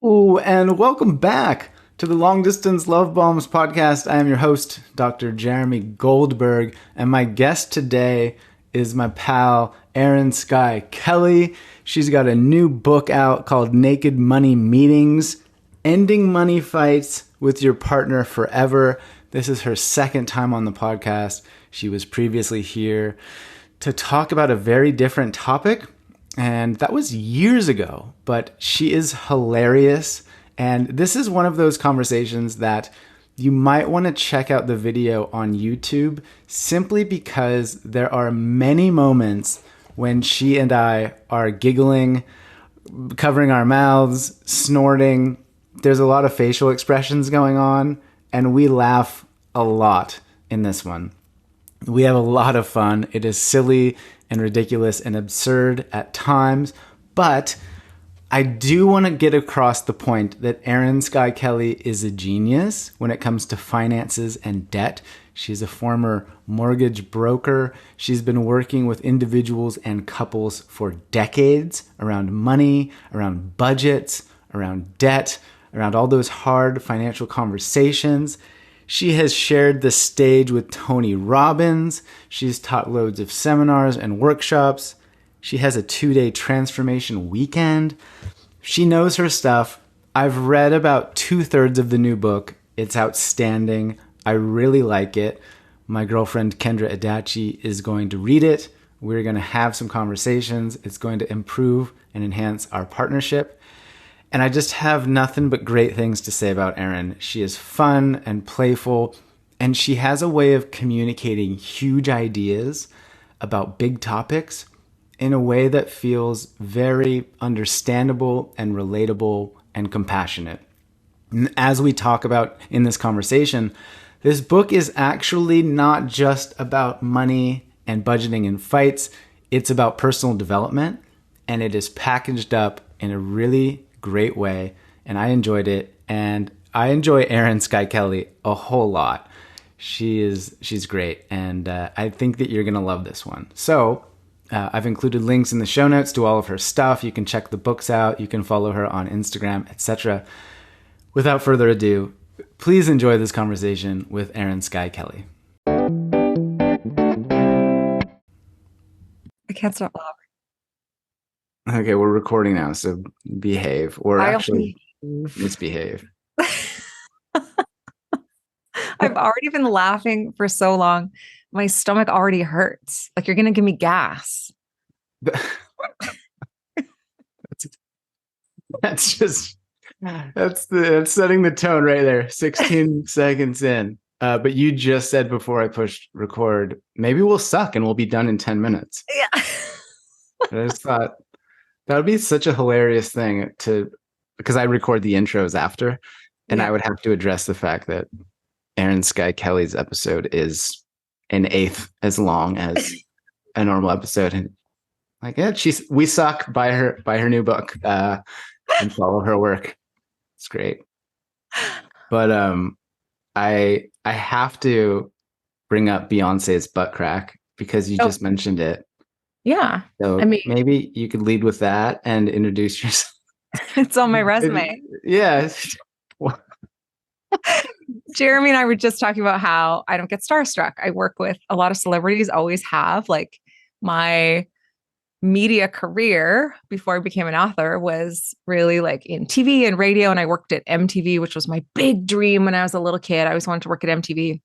Ooh, and welcome back to the Long Distance Love Bombs podcast. I am your host, Dr. Jeremy Goldberg, and my guest today is my pal, Erin Skye Kelly. She's got a new book out called Naked Money Meetings, Ending Money Fights with Your Partner Forever. This is her second time on the podcast. She was previously here to talk about a very different topic, and that was years ago, but she is hilarious. And this is one of those conversations that you might want to check out the video on YouTube simply because there are many moments when she and I are giggling, covering our mouths, snorting. There's a lot of facial expressions going on, and we laugh a lot in this one. We have a lot of fun. It is silly and ridiculous and absurd at times, but I do want to get across the point that Erin Skye Kelly is a genius when it comes to finances and debt. She's a former mortgage broker. She's been working with individuals and couples for decades around money, around budgets, around debt, around all those hard financial conversations. She has shared the stage with Tony Robbins. She's taught loads of seminars and workshops. She has a 2-day transformation weekend. She knows her stuff. I've read about 2/3 of the new book. It's outstanding. I really like it. My girlfriend Kendra Adachi is going to read it. We're going to have some conversations. It's going to improve and enhance our partnership. And I just have nothing but great things to say about Erin. She is fun and playful, and she has a way of communicating huge ideas about big topics in a way that feels very understandable and relatable and compassionate. And as we talk about in this conversation, this book is actually not just about money and budgeting and fights. It's about personal development, and it is packaged up in a really great way, and I enjoyed it, and I enjoy Erin Skye Kelly a whole lot. She's great, and I think that you're gonna love this one. So I've included links in the show notes to all of her stuff. You can check the books out, you can follow her on Instagram, etc. Without further ado, please enjoy this conversation with Erin Skye Kelly. I can't stop laughing. Okay, we're recording now, so behave, or actually misbehave. I've already been laughing for so long. My stomach already hurts. Like you're going to give me gas. That's setting the tone right there. 16 seconds in. But you just said before I pushed record, maybe we'll suck and we'll be done in 10 minutes. Yeah. I just thought that would be such a hilarious thing because I record the intros after, and I would have to address the fact that Erin Skye Kelly's episode is an eighth as long as a normal episode. And like, yeah, we suck by her new book, and follow her work. It's great. But I have to bring up Beyonce's butt crack because you just mentioned it. Yeah. So maybe you could lead with that and introduce yourself. It's on my resume. Yeah. Jeremy and I were just talking about how I don't get starstruck. I work with a lot of celebrities, always have. Like my media career before I became an author was really like in TV and radio. And I worked at MTV, which was my big dream when I was a little kid. I always wanted to work at MTV,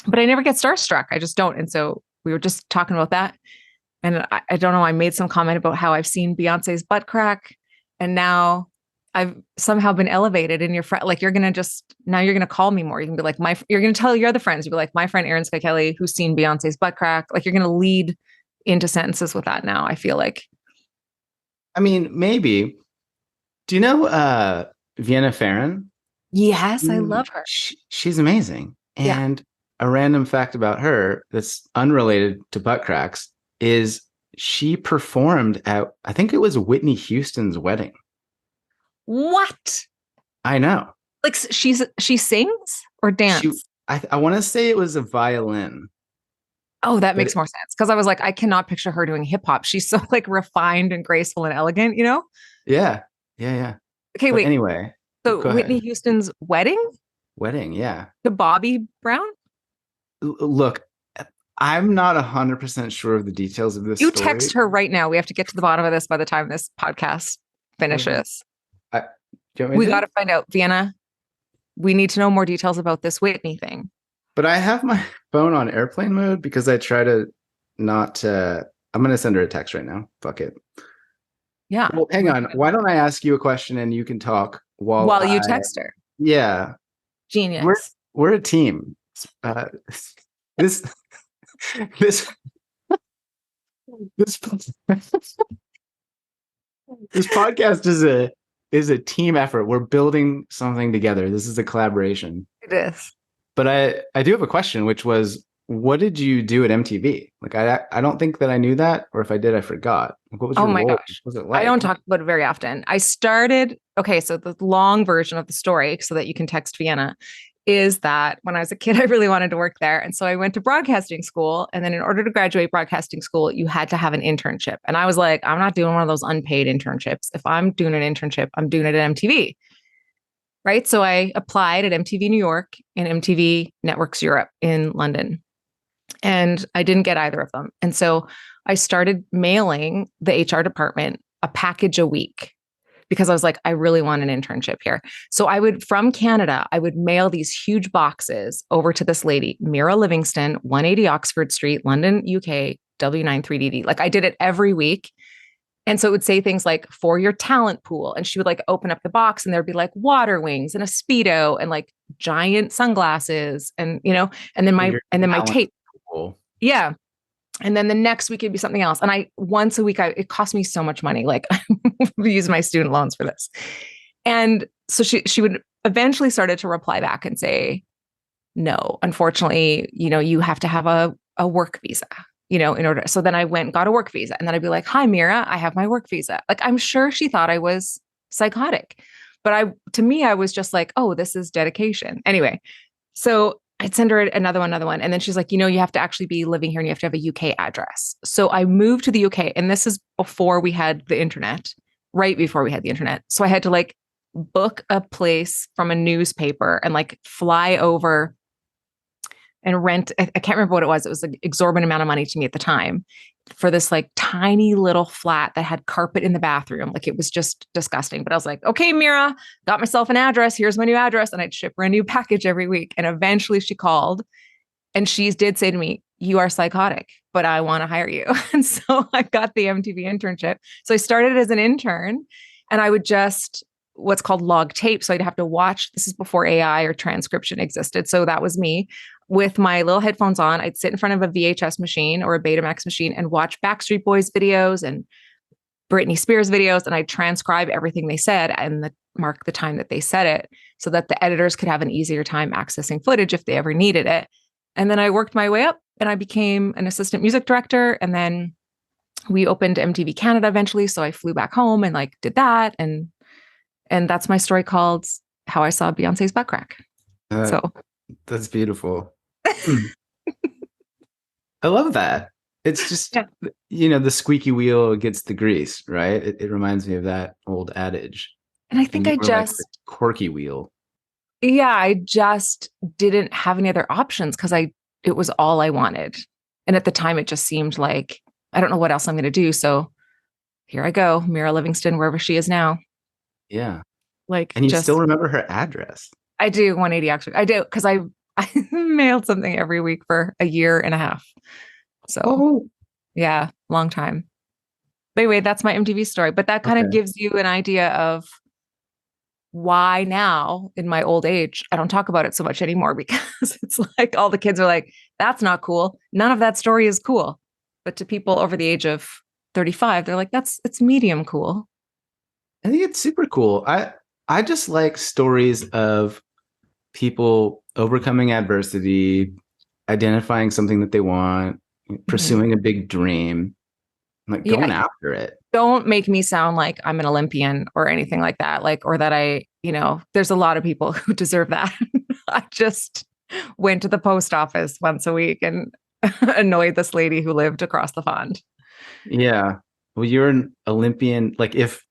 but I never get starstruck. I just don't. And so we were just talking about that. And I don't know, I made some comment about how I've seen Beyonce's butt crack, and now I've somehow been elevated in your friend. Like you're going to call me more. You can be like, you're going to tell your other friends, you'll be like, my friend Erin Skye Kelly, who's seen Beyonce's butt crack. Like you're going to lead into sentences with that now, I feel like. I mean, maybe. Do you know Vienna Farron? Yes, I love her. She's amazing. And a random fact about her that's unrelated to butt cracks is she performed at, I think it was Whitney Houston's wedding. What? I know. Like she sings or dance? I want to say it was a violin. Oh, that makes more sense. Because I was like, I cannot picture her doing hip hop. She's so like refined and graceful and elegant, you know? Yeah. Yeah. Yeah. Okay, But wait. anyway, So go Whitney ahead. Houston's wedding Wedding, yeah. to Bobby Brown? Look, I'm not 100% sure of the details of this You story. text her right now. We have to get to the bottom of this by the time this podcast finishes. I, do you want me We to? got to find out, Vienna. We need to know more details about this Whitney thing. But I have my phone on airplane mode because I try to not. I'm going to send her a text right now. Fuck it. Yeah. Well, hang on. Why don't I ask you a question and you can talk while you I. text her. Yeah, Genius. we're a team. Uh, this this this this podcast is a team effort. We're building something together. This is a collaboration. It is. But I do have a question, which was, what did you do at MTV? Like, I don't think that I knew that, or if I did, I forgot. Like, what was your Oh my role? gosh. What was it like? I don't talk about it very often. I started, okay, so the long version of the story, so that you can text Vienna, is that when I was a kid, I really wanted to work there. And so I went to broadcasting school. And then in order to graduate broadcasting school, you had to have an internship. And I was like, I'm not doing one of those unpaid internships. If I'm doing an internship, I'm doing it at MTV. Right. So I applied at MTV New York and MTV Networks Europe in London. And I didn't get either of them. And so I started mailing the HR department a package a week because I was like, I really want an internship here. So from Canada, I would mail these huge boxes over to this lady, Mira Livingston, 180 Oxford Street, London, UK, W93DD. Like I did it every week. And so it would say things like, for your talent pool. And she would like open up the box and there'd be like water wings and a Speedo and like giant sunglasses and, and then my tape. Pool. Yeah. And then the next week it'd be something else. And once a week, it cost me so much money. Like I use my student loans for this. And so she would eventually started to reply back and say, no, unfortunately, you have to have a work visa, in order. So then I went and got a work visa. And then I'd be like, hi, Mira, I have my work visa. Like, I'm sure she thought I was psychotic, but to me, I was just like, oh, this is dedication. Anyway, so I'd send her another one. And then she's like, you have to actually be living here and you have to have a UK address. So I moved to the UK, and this is before we had the internet, right before we had the internet. So I had to like book a place from a newspaper and like fly over and rent. I can't remember what it was. It was an exorbitant amount of money to me at the time for this like tiny little flat that had carpet in the bathroom. Like it was just disgusting. But I was like, okay, Mira, got myself an address. Here's my new address. And I'd ship her a new package every week. And eventually she called and she did say to me, you are psychotic, but I want to hire you. And so I got the MTV internship. So I started as an intern and I would just what's called log tape. So I'd have to watch. This is before AI or transcription existed. So that was me with my little headphones on. I'd sit in front of a VHS machine or a Betamax machine and watch Backstreet Boys videos and Britney Spears videos. And I'd transcribe everything they said and mark the time that they said it so that the editors could have an easier time accessing footage if they ever needed it. And then I worked my way up and I became an assistant music director. And then we opened MTV Canada eventually. So I flew back home and like did that. And that's my story called How I Saw Beyonce's Butt Crack. So that's beautiful. I love that. It's just, the squeaky wheel gets the grease, right? It reminds me of that old adage. And I think I just like the quirky wheel. Yeah, I just didn't have any other options because it was all I wanted. And at the time it just seemed like, I don't know what else I'm going to do. So here I go, Mira Livingston, wherever she is now. Yeah. And you still remember her address? I do, 180 Oxford. I do, because I mailed something every week for a year and a half. So yeah, long time. But anyway, that's my MTV story. But that kind of gives you an idea of why now in my old age, I don't talk about it so much anymore because it's like all the kids are like, that's not cool. None of that story is cool. But to people over the age of 35, they're like, it's medium cool. I think it's super cool. I just like stories of people overcoming adversity, identifying something that they want, pursuing a big dream, like going after it. Don't make me sound like I'm an Olympian or anything like that. Or that there's a lot of people who deserve that. I just went to the post office once a week and annoyed this lady who lived across the pond. Yeah. Well, you're an Olympian. Like if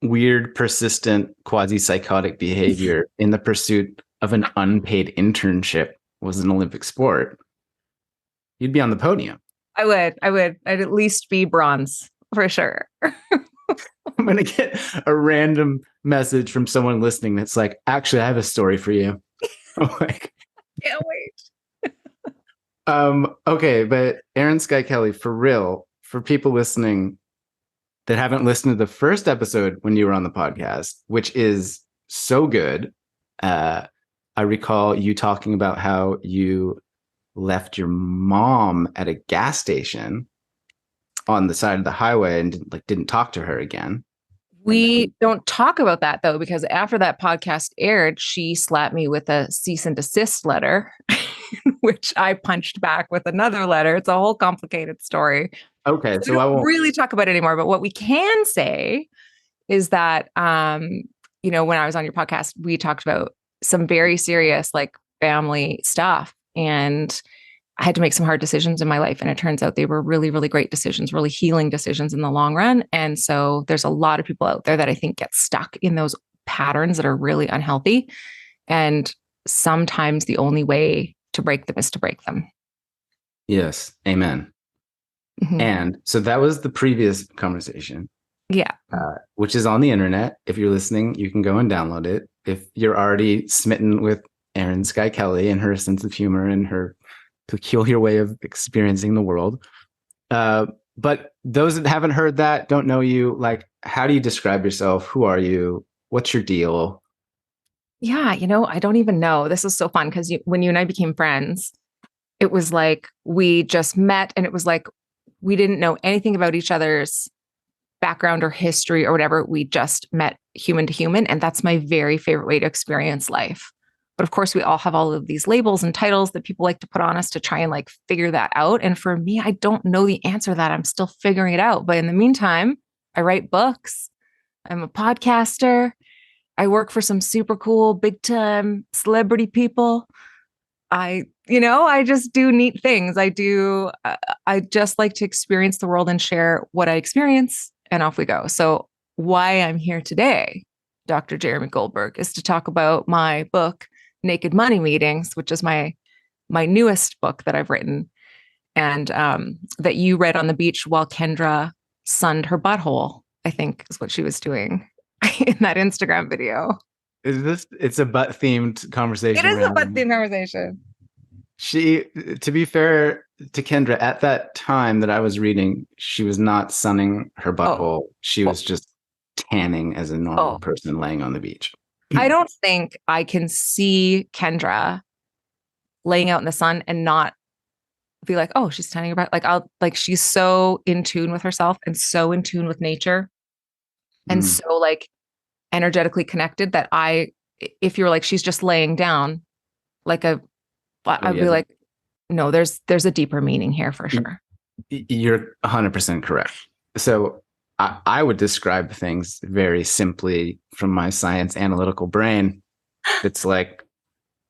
weird, persistent, quasi-psychotic behavior in the pursuit of an unpaid internship was an Olympic sport, you'd be on the podium. I would. I'd at least be bronze for sure. I'm going to get a random message from someone listening that's like, actually, I have a story for you. I'm like, Can't wait. Okay, but Erin Skye Kelly, for real, for people listening that haven't listened to the first episode when you were on the podcast, which is so good. I recall you talking about how you left your mom at a gas station on the side of the highway and didn't talk to her again. We don't talk about that though, because after that podcast aired, she slapped me with a cease and desist letter, which I punched back with another letter. It's a whole complicated story. Okay, so I won't really talk about it anymore. But what we can say is that, when I was on your podcast, we talked about some very serious family stuff, and I had to make some hard decisions in my life. And it turns out they were really, really great decisions, really healing decisions in the long run. And so there's a lot of people out there that I think get stuck in those patterns that are really unhealthy. And sometimes the only way to break them is to break them. Yes. Amen. Mm-hmm. And so that was the previous conversation. Yeah. Which is on the internet. If you're listening, you can go and download it. If you're already smitten with Erin Skye Kelly and her sense of humor and her peculiar way of experiencing the world. But those that haven't heard that, don't know you, how do you describe yourself? Who are you? What's your deal? Yeah, I don't even know. This is so fun because when you and I became friends, it was like we just met and it was like we didn't know anything about each other's background or history or whatever. We just met human to human. And that's my very favorite way to experience life. But of course, we all have all of these labels and titles that people like to put on us to try and figure that out. And for me, I don't know the answer to that. I'm still figuring it out. But in the meantime, I write books. I'm a podcaster. I work for some super cool, big time celebrity people. I just do neat things. I just like to experience the world and share what I experience, and off we go. So why I'm here today, Dr. Jeremy Goldberg, is to talk about my book, Naked Money Meetings, which is my newest book that I've written, and that you read on the beach while Kendra sunned her butthole, I think is what she was doing in that Instagram video. It's a butt themed conversation. It is a butt themed conversation. To be fair to Kendra, at that time that I was reading, she was not sunning her butthole. She was just tanning as a normal person laying on the beach. I don't think I can see Kendra laying out in the sun and not be like, oh, she's tanning her butt. She's so in tune with herself and so in tune with nature and so energetically connected that if you're she's just laying down I'd be like, no, there's a deeper meaning here for sure. You're 100% correct. So I would describe things very simply from my science analytical brain. It's like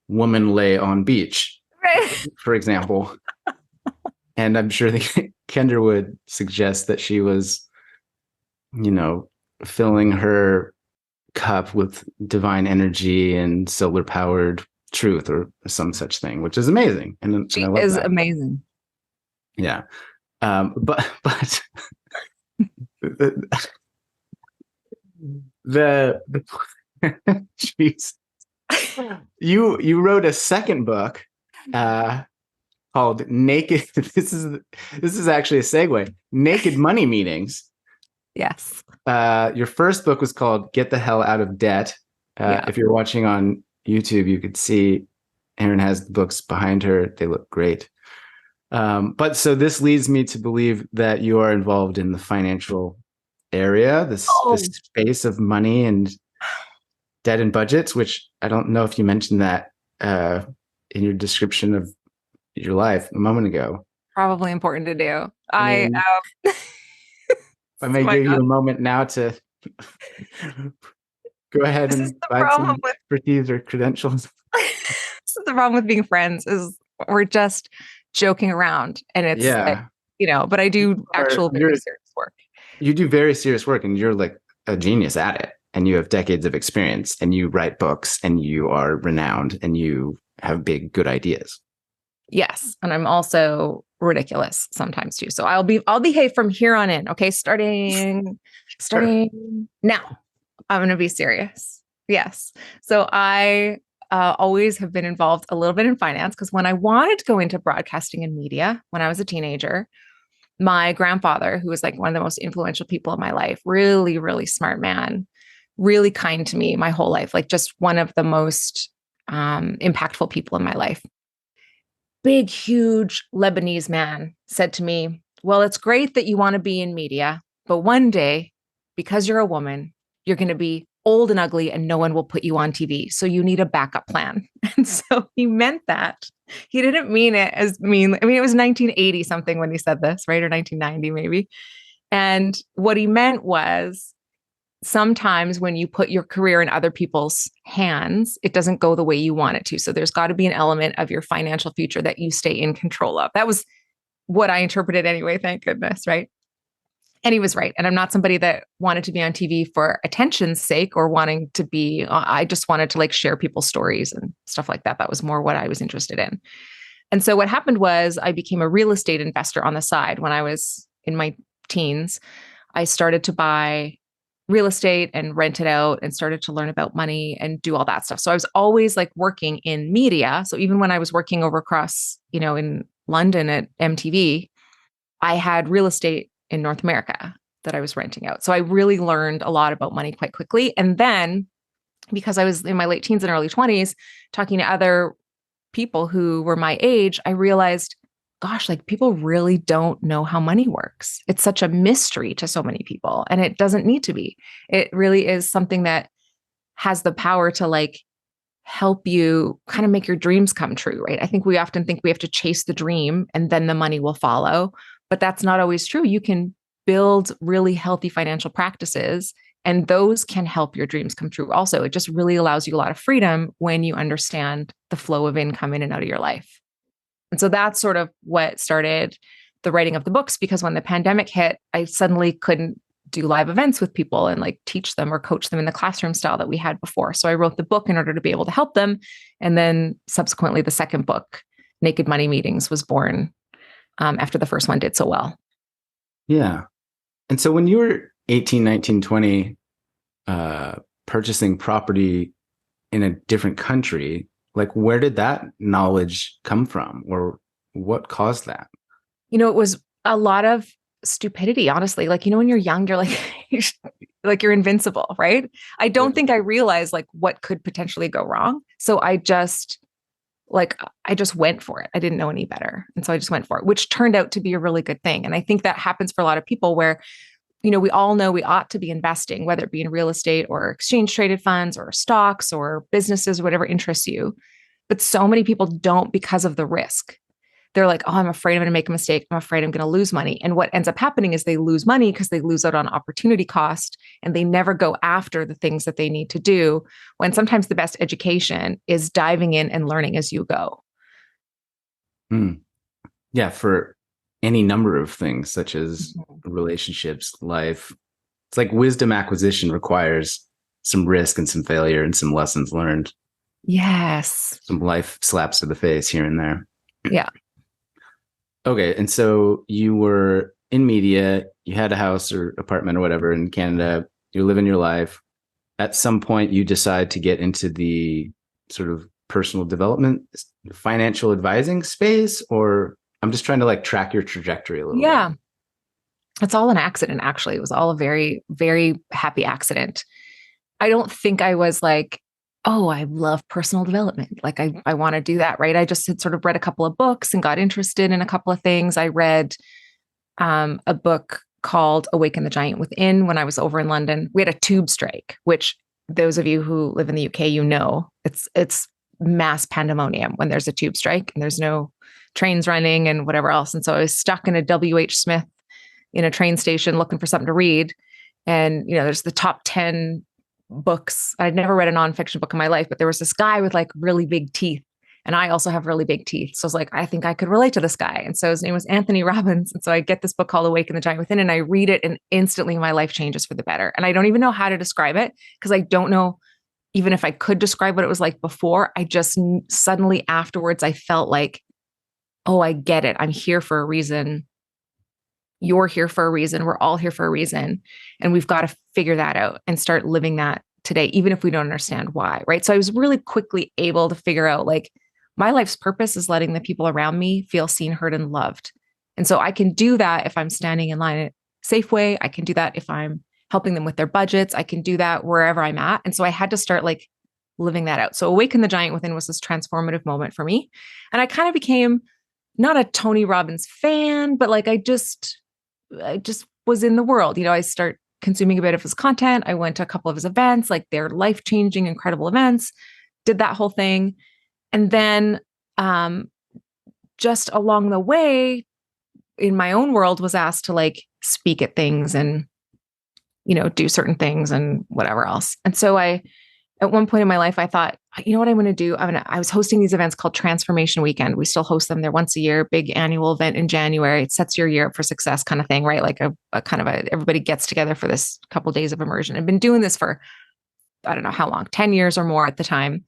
woman lay on beach, right, for example. And I'm sure Kendra would suggest that she was, filling her cup with divine energy and solar powered truth or some such thing, which is amazing. And she I love is that. Amazing. Yeah. But the jeez, you wrote a second book called Naked. This is actually a segue. Naked Money Meetings. Yes. Your first book was called Get the Hell Out of Debt. If you're watching on YouTube, you could see Erin has the books behind her. They look great. But so this leads me to believe that you are involved in the financial area, this space of money and debt and budgets, which I don't know if you mentioned that in your description of your life a moment ago. Probably important to do. I may give you a moment now to go ahead and find some expertise or credentials. This is the problem with being friends is we're just joking around, and it's but I do very serious work. You do very serious work, and you're a genius at it, and you have decades of experience, and you write books, and you are renowned, and you have big, good ideas. Yes. And I'm also ridiculous sometimes too. So I'll behave from here on in. Okay. Starting now. I'm going to be serious. Yes. So I always have been involved a little bit in finance, because when I wanted to go into broadcasting and media when I was a teenager, my grandfather, who was like one of the most influential people in my life, really, really smart man, really kind to me my whole life, like just one of the most impactful people in my life. Big, huge Lebanese man said to me, well, it's great that you want to be in media, but one day, because you're a woman, you're going to be old and ugly and no one will put you on TV. So you need a backup plan. And so he meant that. He didn't mean it as mean. I mean, it was 1980 something when he said this, right? Or 1990 maybe. And what he meant was, sometimes when you put your career in other people's hands, it doesn't go the way you want it to. So there's got to be an element of your financial future that you stay in control of. That was what I interpreted anyway. Thank goodness. Right. And he was right. And I'm not somebody that wanted to be on TV for attention's sake or wanting to be, I just wanted to like share people's stories and stuff like that. That was more what I was interested in. And so what happened was I became a real estate investor on the side. When I was in my teens, I started to buy real estate and rent it out and started to learn about money and do all that stuff. So I was always like working in media. So even when I was working over across, in London at MTV, I had real estate in North America that I was renting out. So I really learned a lot about money quite quickly. And then because I was in my late teens and early 20s, talking to other people who were my age, I realized, gosh, like people really don't know how money works. It's such a mystery to so many people, and it doesn't need to be. It really is something that has the power to like help you kind of make your dreams come true, right? I think we often think we have to chase the dream and then the money will follow, but that's not always true. You can build really healthy financial practices, and those can help your dreams come true also. It just really allows you a lot of freedom when you understand the flow of income in and out of your life. And so that's sort of what started the writing of the books, because when the pandemic hit, I suddenly couldn't do live events with people and like teach them or coach them in the classroom style that we had before. So I wrote the book in order to be able to help them. And then subsequently, the second book, Naked Money Meetings, was born after the first one did so well. Yeah. And so when you were 18, 19, 20, purchasing property in a different country, like where did that knowledge come from, or what caused that? It was a lot of stupidity, honestly. Like, when you're young, you're like, like you're invincible, right? I don't think I realized like what could potentially go wrong. So I just went for it. I didn't know any better. And so I just went for it, which turned out to be a really good thing. And I think that happens for a lot of people where, we all know we ought to be investing, whether it be in real estate or exchange traded funds or stocks or businesses, or whatever interests you. But so many people don't because of the risk. They're like, oh, I'm afraid I'm going to make a mistake. I'm afraid I'm going to lose money. And what ends up happening is they lose money because they lose out on opportunity cost, and they never go after the things that they need to do, when sometimes the best education is diving in and learning as you go. Yeah, for any number of things, such as relationships, life. It's like wisdom acquisition requires some risk and some failure and some lessons learned. Yes. Some life slaps to the face here and there. Yeah. Okay. And so you were in media, you had a house or apartment or whatever in Canada, you're living your life. At some point, you decide to get into the sort of personal development, financial advising space, or I'm just trying to like track your trajectory a little bit. Yeah. It's all an accident, actually. It was all a very, very happy accident. I don't think I was like, oh, I love personal development. Like I want to do that, right? I just had sort of read a couple of books and got interested in a couple of things. I read a book called Awaken the Giant Within when I was over in London. We had a tube strike, which those of you who live in the UK, it's mass pandemonium when there's a tube strike and there's no trains running and whatever else. And so I was stuck in a WH Smith in a train station looking for something to read. And, there's the top 10 books. I'd never read a nonfiction book in my life, but there was this guy with like really big teeth. And I also have really big teeth. So I was like, I think I could relate to this guy. And so his name was Anthony Robbins. And so I get this book called Awaken the Giant Within, and I read it, and instantly my life changes for the better. And I don't even know how to describe it, because I don't know even if I could describe what it was like before. I just suddenly afterwards, I felt like, oh, I get it. I'm here for a reason. You're here for a reason. We're all here for a reason. And we've got to figure that out and start living that today, even if we don't understand why. Right. So I was really quickly able to figure out, like, my life's purpose is letting the people around me feel seen, heard, and loved. And so I can do that if I'm standing in line at Safeway. I can do that if I'm helping them with their budgets. I can do that wherever I'm at. And so I had to start like living that out. So Awaken the Giant Within was this transformative moment for me. And I kind of became not a Tony Robbins fan, but like I just was in the world. I start consuming a bit of his content. I went to a couple of his events, like they're life-changing, incredible events, did that whole thing. And then just along the way in my own world was asked to like speak at things and, do certain things and whatever else. And so at one point in my life, I thought, you know what I'm going to do? I was hosting these events called Transformation Weekend. We still host them. They're once a year, big annual event in January. It sets your year up for success kind of thing, right? Like a kind of everybody gets together for this couple of days of immersion. I've been doing this for, I don't know how long, 10 years or more at the time.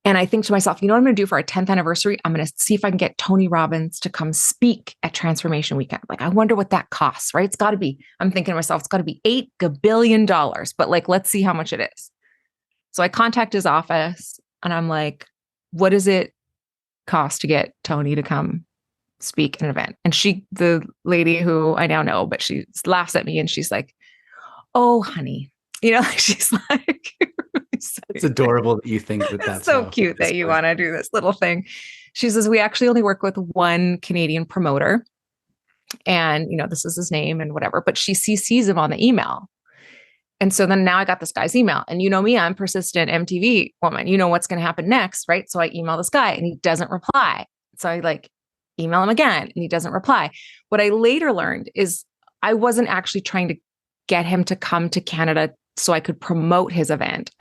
And I think to myself, you know what I'm going to do for our 10th anniversary? I'm going to see if I can get Tony Robbins to come speak at Transformation Weekend. Like, I wonder what that costs, right? It's got to be, I'm thinking to myself, it's got to be $8 billion, but like, let's see how much it is. So I contact his office and I'm like, what does it cost to get Tony to come speak at an event? And the lady who I now know, but she laughs at me and she's like, oh, honey, she's like, it's adorable that you think that that's so cute that you want to do this little thing. She says, we actually only work with one Canadian promoter and, this is his name and whatever, but she CCs him on the email. And so then now I got this guy's email, and me, I'm persistent MTV woman. You know what's going to happen next, right? So I email this guy and he doesn't reply. So I like email him again and he doesn't reply. What I later learned is I wasn't actually trying to get him to come to Canada so I could promote his event.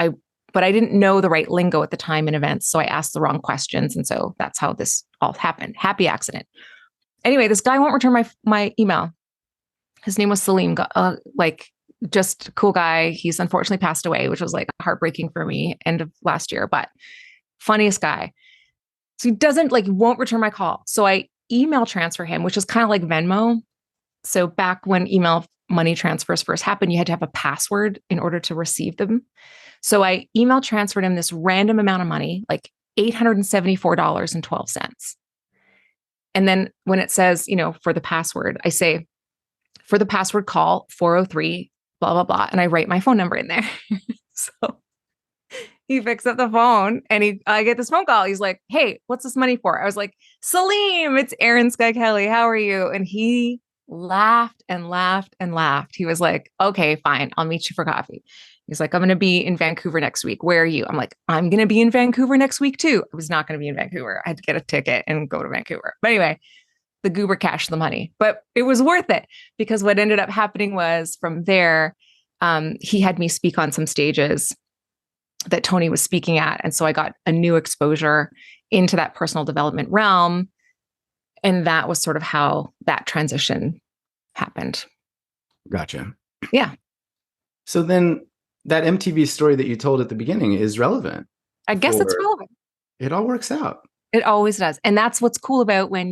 But I didn't know the right lingo at the time in events. So I asked the wrong questions. And so that's how this all happened. Happy accident. Anyway, this guy won't return my email. His name was Salim, just a cool guy. He's unfortunately passed away, which was like heartbreaking for me end of last year, but funniest guy. So he won't return my call. So I email transfer him, which is kind of like Venmo. So back when email money transfers first happened, you had to have a password in order to receive them. So I email transferred him this random amount of money, like $874.12. And then when it says, for the password, I say, for the password, call 403, blah, blah, blah. And I write my phone number in there. So he picks up the phone and I get this phone call. He's like, hey, what's this money for? I was like, Salim, it's Erin Skye Kelly. How are you? And he laughed and laughed and laughed. He was like, okay, fine. I'll meet you for coffee. He's like, I'm going to be in Vancouver next week. Where are you? I'm like, I'm going to be in Vancouver next week too. I was not going to be in Vancouver. I had to get a ticket and go to Vancouver. But anyway, the goober cashed the money, but it was worth it because what ended up happening was from there, he had me speak on some stages that Tony was speaking at. And so I got a new exposure into that personal development realm. And that was sort of how that transition happened. Gotcha. Yeah. So then that MTV story that you told at the beginning is relevant. I guess it's relevant. It all works out. It always does. And that's what's cool about when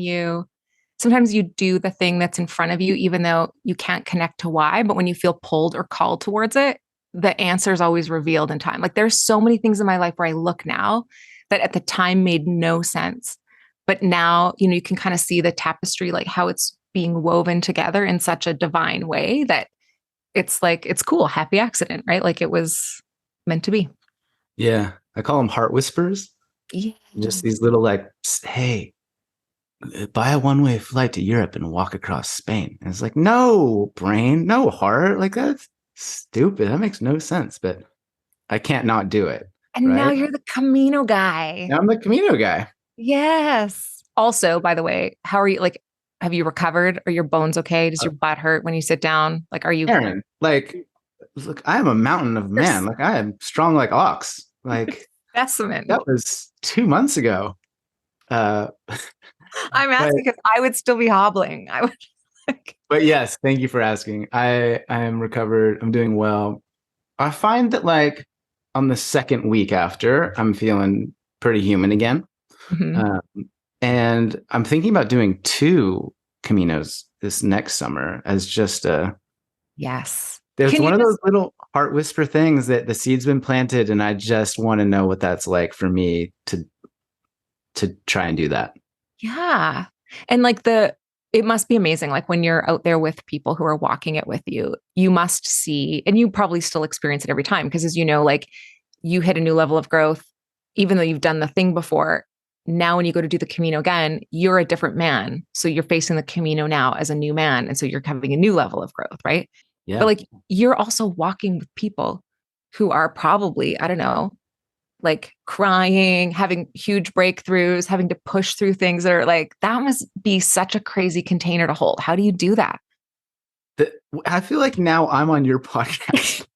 sometimes you do the thing that's in front of you, even though you can't connect to why, but when you feel pulled or called towards it, the answer is always revealed in time. Like there's so many things in my life where I look now that at the time made no sense. But now, you can kind of see the tapestry, like how it's being woven together in such a divine way that it's like, it's cool. Happy accident, right? Like it was meant to be. Yeah. I call them heart whispers. Yeah. Just these little hey, buy a one-way flight to Europe and walk across Spain. And it's like, no, brain, no heart. Like that's stupid. That makes no sense, but I can't not do it. And right? Now you're the Camino guy. Now I'm the Camino guy. Yes. Also, by the way, how are you? Like, have you recovered? Are your bones okay? Does your butt hurt when you sit down? Like, are you? Erin, look, I am a mountain of man. Like I am strong like ox. Like specimen. That was 2 months ago. Uh, I'm but asking because I would still be hobbling. I would like, but yes, thank you for asking. I am recovered. I'm doing well. I find that like on the second week after, I'm feeling pretty human again. mhm. Um, and I'm thinking about doing 2 Caminos this next summer as just a Yes. there's Can you one of just those little heart whisper things that the seed's been planted, and I just want to know what that's like for me to try and do that. yeah. And like it must be amazing. Like when you're out there with people who are walking it with you, you must see, and you probably still experience it every time. Because as you know, like you hit a new level of growth, even though you've done the thing before. Now, when you go to do the Camino again, you're a different man. So you're facing the Camino now as a new man. And so you're having a new level of growth, right? But Yeah. like you're also walking with people who are probably, I don't know, like crying, having huge breakthroughs, having to push through things that are like, that must be such a crazy container to hold. How do you do that? The, I feel like now I'm on your podcast.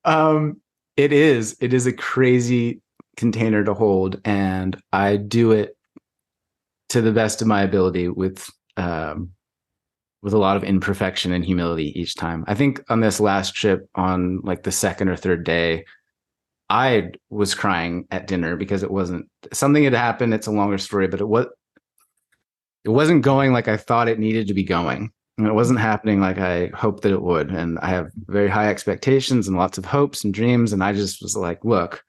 um, it is a crazy container to hold, and I do it to the best of my ability with a lot of imperfection and humility each time. I think on this last trip, on like the second or third day, I was crying at dinner because it wasn't something had happened. It's a longer story, but it wasn't going like I thought it needed to be going. And it wasn't happening like I hoped that it would. And I have very high expectations and lots of hopes and dreams. And I just was like, look,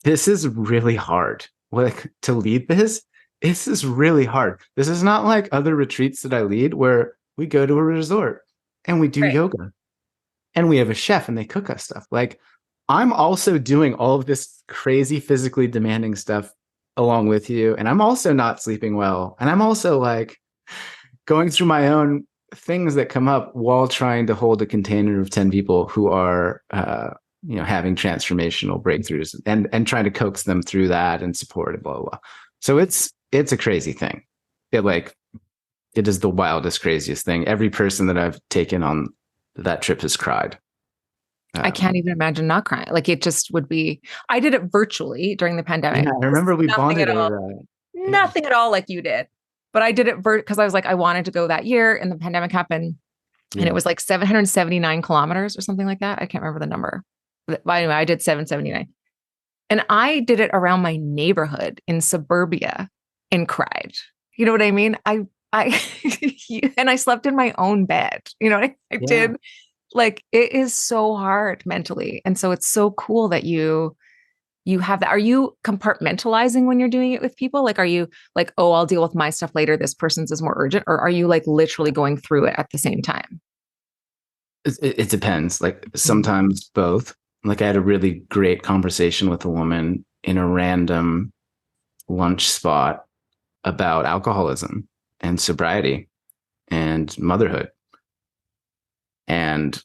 this is really hard. Like to lead this is really hard. This is not like other retreats that I lead where we go to a resort and we do Right. yoga and we have a chef and they cook us stuff. Like I'm also doing all of this crazy physically demanding stuff along with you. And I'm also not sleeping well. And I'm also like going through my own things that come up while trying to hold a container of 10 people who are, having transformational breakthroughs and trying to coax them through that and support it, blah, blah, blah. So it's a crazy thing. It is the wildest, craziest thing. Every person that I've taken on that trip has cried. I can't even imagine not crying. Like it just would be, I did it virtually during the pandemic. Yeah, I remember we Nothing bonded at all. over that. Yeah. Nothing at all like you did. But I did it because I was like, I wanted to go that year and the pandemic happened. And it Yeah. was like 779 kilometers or something like that. I can't remember the number. But anyway, I did 779. And I did it around my neighborhood in suburbia and cried. You know what I mean? I, and I slept in my own bed. You know what I Yeah. did? Like it is so hard mentally. And so it's so cool that you have that. Are you compartmentalizing when you're doing it with people? Like, are you like, oh, I'll deal with my stuff later. This person's is more urgent. Or are you like literally going through it at the same time? It depends. Like Mhm. sometimes both. Like I had a really great conversation with a woman in a random lunch spot about alcoholism and sobriety and motherhood. And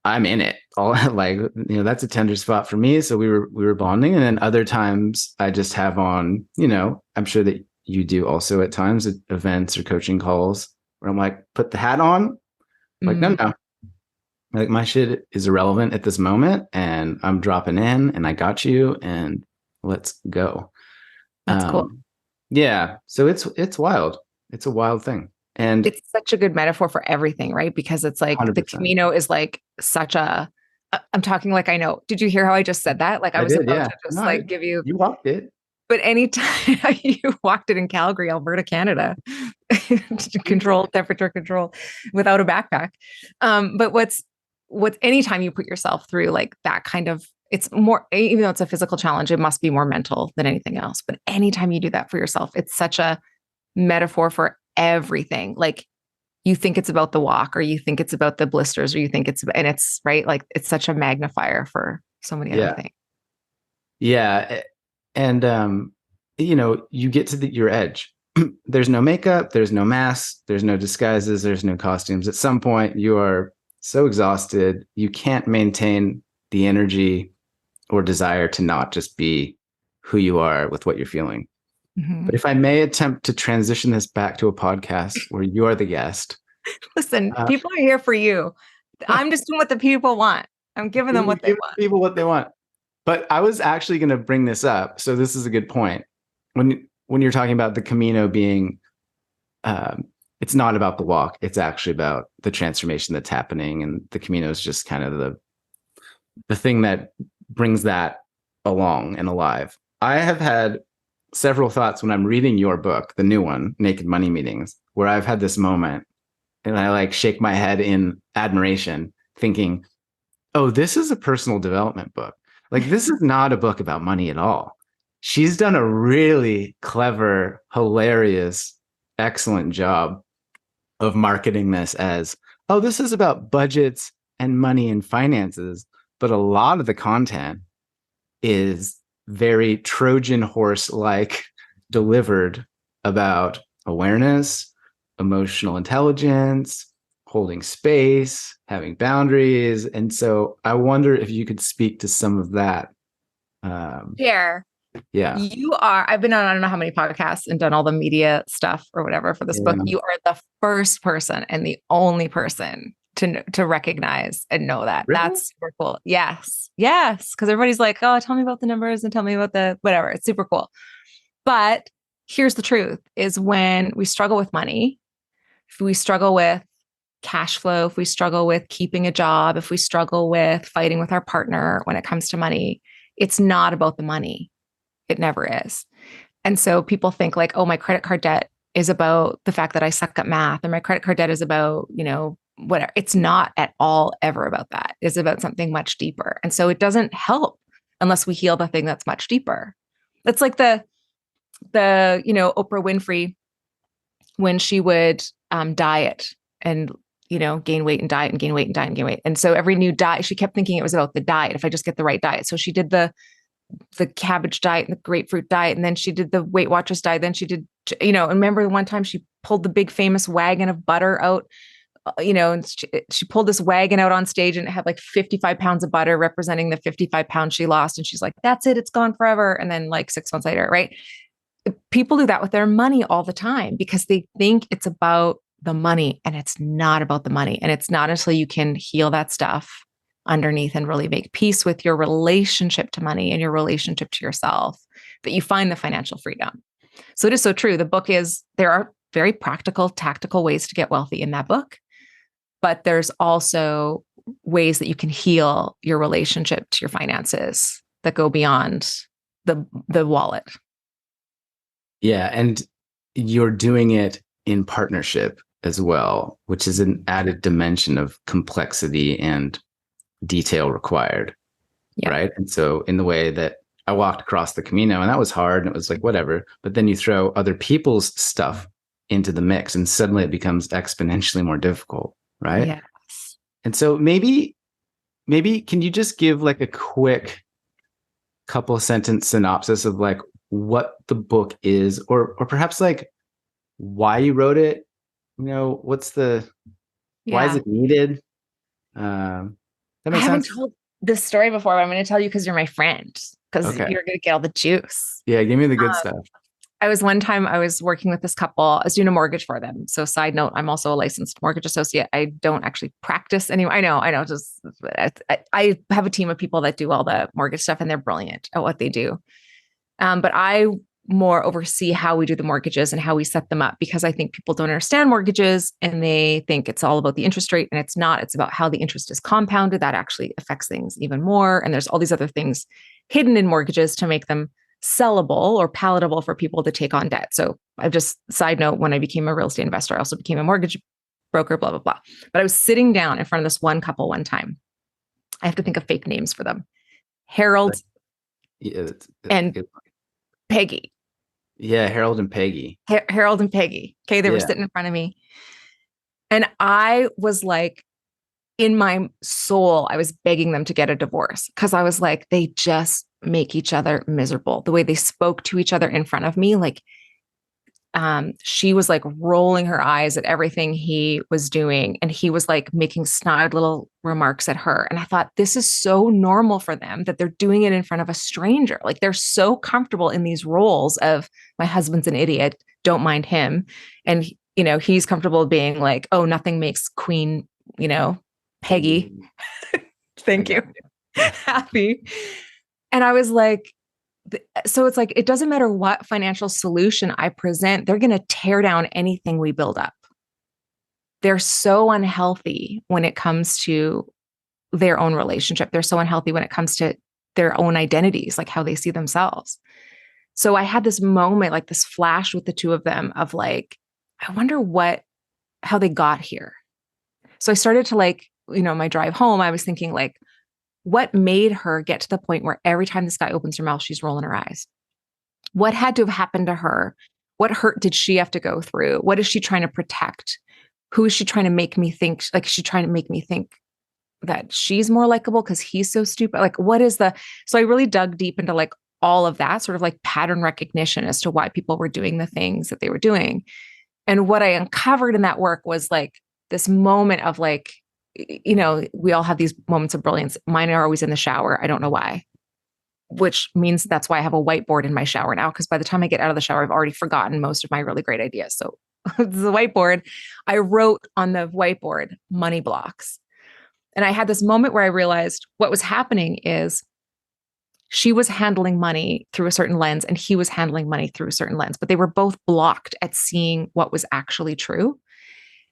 I'm in it all like, that's a tender spot for me. So we were bonding. And then other times I just have on, I'm sure that you do also at times at events or coaching calls where I'm like, put the hat on. Like, no, Mm, no. Like my shit is irrelevant at this moment and I'm dropping in and I got you and let's go. that's cool. Yeah. So it's wild. It's a wild thing. And It's such a good metaphor for everything, right? Because it's like the 100%. Camino is like such a, I'm talking like I know. Did you hear how I just said that? Like I I was did, about yeah. to No, just like give you, you walked it. but anytime you walked it in Calgary, Alberta, Canada, control, temperature control without a backpack. But what's anytime you put yourself through like that kind of, it's more, even though it's a physical challenge, it must be more mental than anything else. But anytime you do that for yourself, it's such a metaphor for everything. Like you think it's about the walk or you think it's about the blisters or you think and it's right. Like it's such a magnifier for so many other Yeah. things. Yeah. And you get to your edge. There's no makeup, there's no masks, there's no disguises, there's no costumes. At some point you are so exhausted, you can't maintain the energy or desire to not just be who you are with what you're feeling. Mm-hmm. But if I may attempt to transition this back to a podcast where you are the guest, Listen, uh, people are here for you. I'm just doing what the people want. I'm giving them what they give want. people what they want. But I was actually going to bring this up. So this is a good point. When you're talking about the Camino being, it's not about the walk. It's actually about the transformation that's happening. And the Camino is just kind of the thing that brings that along and alive. I have had several thoughts when I'm reading your book, the new one, Naked Money Meetings, where I've had this moment and I like shake my head in admiration, thinking, oh, this is a personal development book. Like, this is not a book about money at all. She's done a really clever, hilarious, excellent job of marketing this as, oh, this is about budgets and money and finances. But a lot of the content is very Trojan horse-like delivered about awareness, emotional intelligence, holding space, having boundaries. And so I wonder if you could speak to some of that. Yeah. I've been on, I don't know how many podcasts and done all the media stuff or whatever for this book. You are the first person and the only person to recognize and know that. Really? That's super cool. Yes. Because everybody's like, oh, tell me about the numbers and tell me about the whatever. It's super cool. But here's the truth is when we struggle with money, if we struggle with cash flow, if we struggle with keeping a job, if we struggle with fighting with our partner when it comes to money, it's not about the money. It never is. And so people think like, oh, my credit card debt is about the fact that I suck at math, or my credit card debt is about, whatever. It's not at all ever about that. It's about something much deeper. And so it doesn't help unless we heal the thing that's much deeper. It's like the Oprah Winfrey, when she would diet and gain weight and diet and gain weight and diet and gain weight. And so every new diet, she kept thinking it was about the diet, if I just get the right diet. So she did the cabbage diet and the grapefruit diet. And then she did the Weight Watchers diet. Then she did, and remember one time she pulled the big famous wagon of butter out, and she pulled this wagon out on stage and it had like 55 pounds of butter representing the 55 pounds she lost. And she's like, that's it. It's gone forever. And then like 6 months later, right? People do that with their money all the time because they think it's about the money, and it's not about the money. And it's not until you can heal that stuff underneath and really make peace with your relationship to money and your relationship to yourself that you find the financial freedom. So it is so true. The book there are very practical, tactical ways to get wealthy in that book, but there's also ways that you can heal your relationship to your finances that go beyond the wallet. Yeah. And you're doing it in partnership as well, which is an added dimension of complexity and detail required. Yeah. Right. And so in the way that I walked across the Camino, and that was hard and it was like, whatever, but then you throw other people's stuff into the mix and suddenly it becomes exponentially more difficult. Right. Yes. And so maybe can you just give like a quick couple sentence synopsis of like what the book is, or perhaps like why you wrote it? What's why is it needed? That makes sense. I haven't told this story before, but I'm going to tell you because you're my friend, because you're going to get all the juice. Yeah, give me the good stuff. I was working with this couple. I was doing a mortgage for them. So side note, I'm also a licensed mortgage associate. I don't actually practice anymore. I know. Just I have a team of people that do all the mortgage stuff, and they're brilliant at what they do. But I more oversee how we do the mortgages and how we set them up, because I think people don't understand mortgages and they think it's all about the interest rate, and it's not. It's about how the interest is compounded. That actually affects things even more. And there's all these other things hidden in mortgages to make them sellable or palatable for people to take on debt. So I've just, side note, when I became a real estate investor, I also became a mortgage broker, blah, blah, blah. But I was sitting down in front of this one couple one time. I have to think of fake names for them. Harold and Peggy. Yeah, Harold and Peggy. Harold and Peggy. Okay, they were sitting in front of me. And I was like, in my soul, I was begging them to get a divorce, because I was like, they just make each other miserable. The way they spoke to each other in front of me, like she was like rolling her eyes at everything he was doing. And he was like making snide little remarks at her. And I thought, this is so normal for them that they're doing it in front of a stranger. Like they're so comfortable in these roles of, my husband's an idiot, don't mind him. And, he's comfortable being like, oh, nothing makes Queen, Peggy. Thank you. Happy. And I was like, so it's like, it doesn't matter what financial solution I present, they're going to tear down anything we build up. They're so unhealthy when it comes to their own relationship. They're so unhealthy when it comes to their own identities, like how they see themselves. So I had this moment, like this flash with the two of them of like, I wonder how they got here. So I started to like, my drive home, I was thinking like, what made her get to the point where every time this guy opens her mouth, she's rolling her eyes? What had to have happened to her? What hurt did she have to go through? What is she trying to protect? Who is she trying to make me think? Like, is she trying to make me think that she's more likable because he's so stupid? Like, so I really dug deep into like all of that sort of like pattern recognition as to why people were doing the things that they were doing. And what I uncovered in that work was like this moment of like, we all have these moments of brilliance. Mine are always in the shower. I don't know why, which means that's why I have a whiteboard in my shower now. Because by the time I get out of the shower, I've already forgotten most of my really great ideas. So the whiteboard, I wrote on the whiteboard money blocks. And I had this moment where I realized what was happening is she was handling money through a certain lens and he was handling money through a certain lens, but they were both blocked at seeing what was actually true.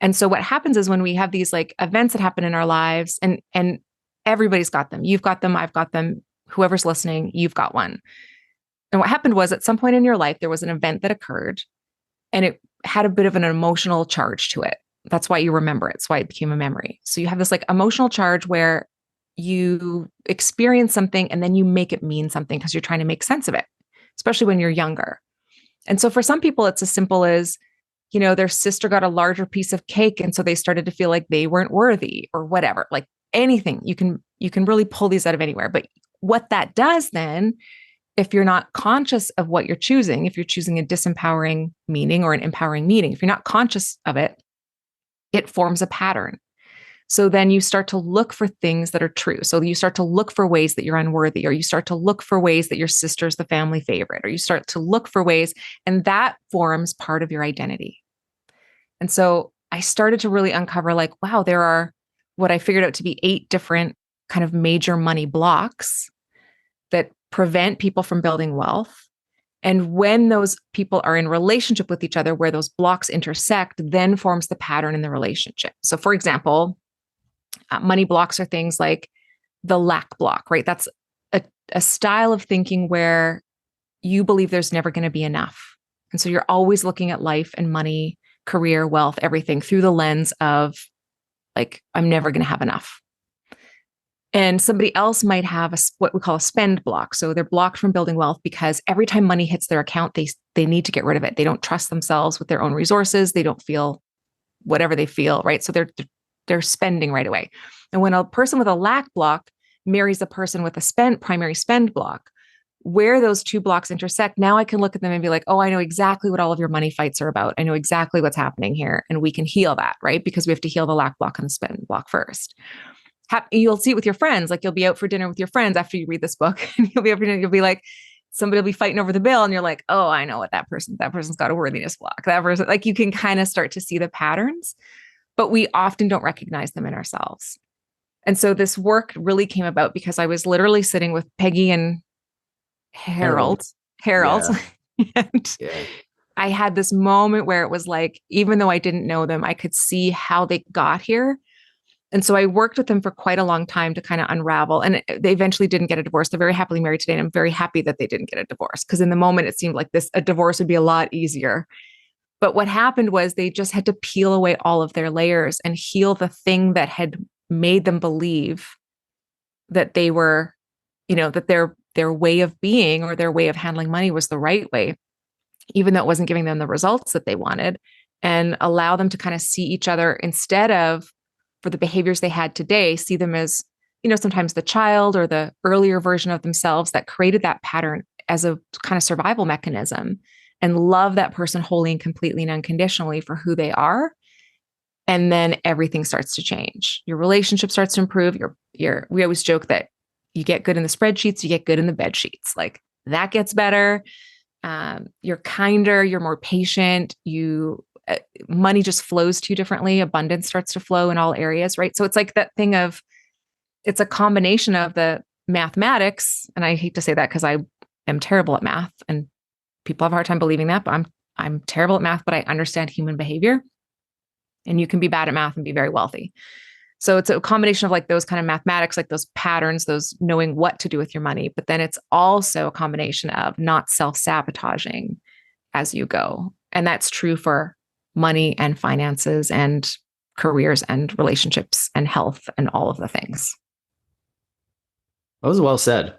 And so what happens is when we have these like events that happen in our lives and everybody's got them. You've got them, I've got them, whoever's listening, you've got one. And what happened was at some point in your life, there was an event that occurred and it had a bit of an emotional charge to it. That's why you remember it. It's why it became a memory. So you have this like emotional charge where you experience something and then you make it mean something because you're trying to make sense of it, especially when you're younger. And so for some people, it's as simple as, their sister got a larger piece of cake. And so they started to feel like they weren't worthy or whatever, like anything. You can really pull these out of anywhere. But what that does then, if you're not conscious of what you're choosing, if you're choosing a disempowering meaning or an empowering meaning, if you're not conscious of it, it forms a pattern. So then you start to look for things that are true. So you start to look for ways that you're unworthy, or you start to look for ways that your sister's the family favorite, or you start to look for ways, and that forms part of your identity. And so I started to really uncover like, wow, there are what I figured out to be 8 different kind of major money blocks that prevent people from building wealth. And when those people are in relationship with each other, where those blocks intersect, then forms the pattern in the relationship. So for example, money blocks are things like the lack block, right? That's a style of thinking where you believe there's never going to be enough. And so you're always looking at life and money, career, wealth, everything through the lens of like, I'm never going to have enough. And somebody else might have what we call a spend block. So they're blocked from building wealth because every time money hits their account, they need to get rid of it. They don't trust themselves with their own resources. They don't feel whatever they feel, right? So they're spending right away. And when a person with a lack block marries a person with a primary spend block, where those two blocks intersect, now I can look at them and be like, oh, I know exactly what all of your money fights are about. I know exactly what's happening here. And we can heal that, right? Because we have to heal the lack block and the spend block first. You'll see it with your friends. Like you'll be out for dinner with your friends after you read this book and you'll be out for dinner. You'll be like, somebody will be fighting over the bill and you're like, oh, I know what that person's got a worthiness block. That person, like you can kind of start to see the patterns, but we often don't recognize them in ourselves. And so this work really came about because I was literally sitting with Peggy and Harold. Yeah. And Yeah. I had this moment where it was like, even though I didn't know them, I could see how they got here. And so I worked with them for quite a long time to kind of unravel. And they eventually didn't get a divorce. They're very happily married today. And I'm very happy that they didn't get a divorce because in the moment it seemed like a divorce would be a lot easier. But what happened was they just had to peel away all of their layers and heal the thing that had made them believe that they were, that their way of being or their way of handling money was the right way, even though it wasn't giving them the results that they wanted, and allow them to kind of see each other instead of, for the behaviors they had today, see them as, sometimes the child or the earlier version of themselves that created that pattern as a kind of survival mechanism, and love that person wholly and completely and unconditionally for who they are. And then everything starts to change. Your relationship starts to improve. We always joke that you get good in the spreadsheets, you get good in the bed sheets. Like that gets better. You're kinder, you're more patient. Money just flows to you differently. Abundance starts to flow in all areas, right? So it's like that thing of, it's a combination of the mathematics, and I hate to say that because I am terrible at math and people have a hard time believing that, but I'm terrible at math, but I understand human behavior. And you can be bad at math and be very wealthy. So it's a combination of like those kind of mathematics, like those patterns, those knowing what to do with your money. But then it's also a combination of not self-sabotaging as you go. And that's true for money and finances and careers and relationships and health and all of the things. That was well said. That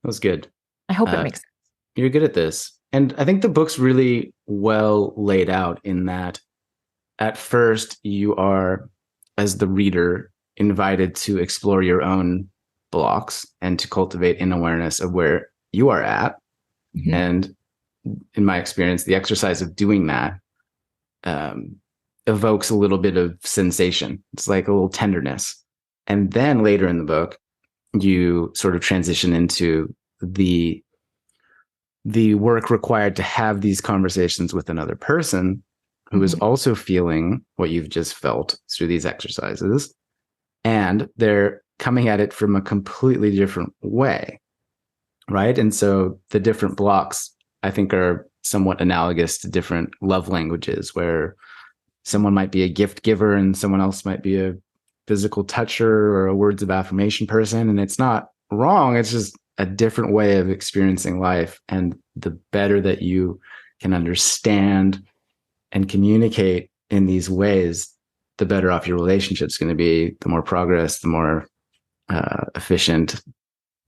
was good. I hope it makes sense. You're good at this. And I think the book's really well laid out in that at first you are, as the reader, invited to explore your own blocks and to cultivate an awareness of where you are at. Mm-hmm. And in my experience, the exercise of doing that evokes a little bit of sensation. It's like a little tenderness. And then later in the book, you sort of transition into the work required to have these conversations with another person who mm-hmm. is also feeling what you've just felt through these exercises. And they're coming at it from a completely different way, right? And so the different blocks, I think, are somewhat analogous to different love languages, where someone might be a gift giver and someone else might be a physical toucher or a words of affirmation person. And it's not wrong. It's just a different way of experiencing life. And the better that you can understand and communicate in these ways, the better off your relationship's going to be, the more progress, the more efficient,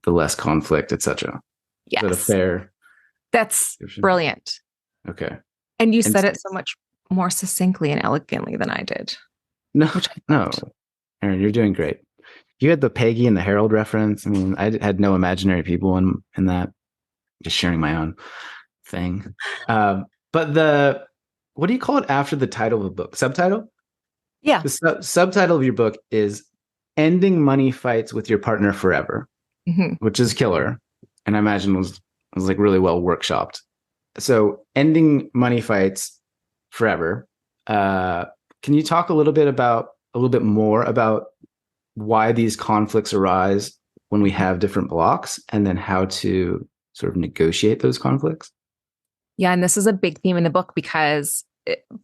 the less conflict, etc. Yes. Is that a fair? That's brilliant. Okay. And you said it so much more succinctly and elegantly than I did. No, Erin, you're doing great. You had the Peggy and the Herald reference. I mean, I had no imaginary people in that. Just sharing my own thing. But what do you call it after the title of the book? Subtitle? Yeah. The subtitle of your book is Ending Money Fights with Your Partner Forever, mm-hmm. which is killer. And I imagine was like really well workshopped. So ending money fights forever. Can you talk a little bit more about why these conflicts arise when we have different blocks, and then how to sort of negotiate those conflicts? Yeah. And this is a big theme in the book, because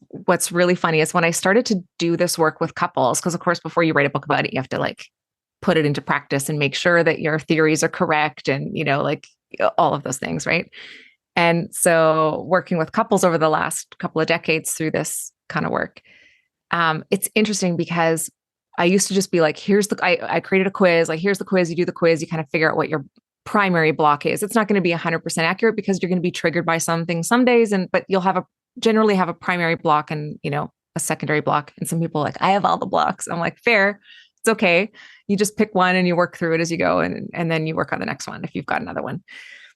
what's really funny is when I started to do this work with couples, because of course, before you write a book about it, you have to like put it into practice and make sure that your theories are correct and, like all of those things. Right. And so working with couples over the last couple of decades through this kind of work, it's interesting because I used to just be like, I created a quiz, like, here's the quiz, you do the quiz, you kind of figure out what your primary block is. It's not going to be 100% accurate because you're going to be triggered by something some days, but you'll generally have a primary block and, a secondary block. And some people are like, I have all the blocks. I'm like, fair. It's okay. You just pick one and you work through it as you go. And then you work on the next one if you've got another one.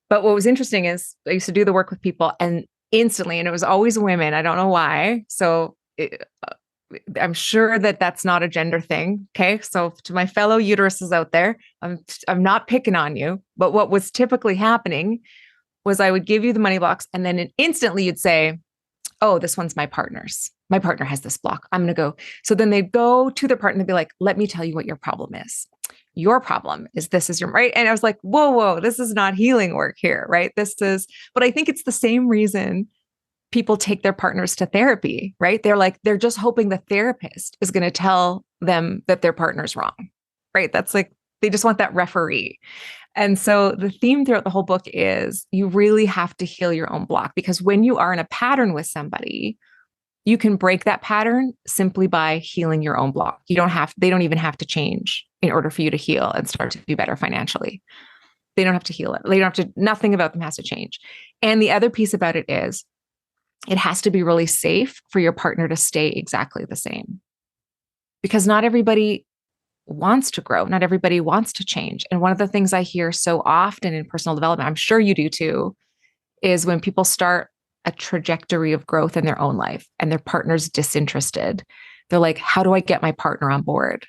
But what was interesting is I used to do the work with people and instantly, and it was always women. I don't know why. So I'm sure that that's not a gender thing. Okay. So to my fellow uteruses out there, I'm not picking on you, but what was typically happening was I would give you the money blocks and then instantly you'd say, oh, this one's my partner's. My partner has this block. I'm going to go. So then they'd go to their partner and they'd be like, let me tell you what your problem is. Your problem is this is your right. And I was like, whoa, this is not healing work here. Right. But I think it's the same reason people take their partners to therapy, right? They're just hoping the therapist is going to tell them that their partner's wrong, right? That's like, they just want that referee. And so the theme throughout the whole book is you really have to heal your own block, because when you are in a pattern with somebody, you can break that pattern simply by healing your own block. They don't even have to change in order for you to heal and start to do better financially. They don't have to heal it. Nothing about them has to change. And the other piece about it is it has to be really safe for your partner to stay exactly the same, because not everybody wants to grow. Not everybody wants to change. And one of the things I hear so often in personal development, I'm sure you do too, is when people start a trajectory of growth in their own life and their partner's disinterested, they're like, how do I get my partner on board?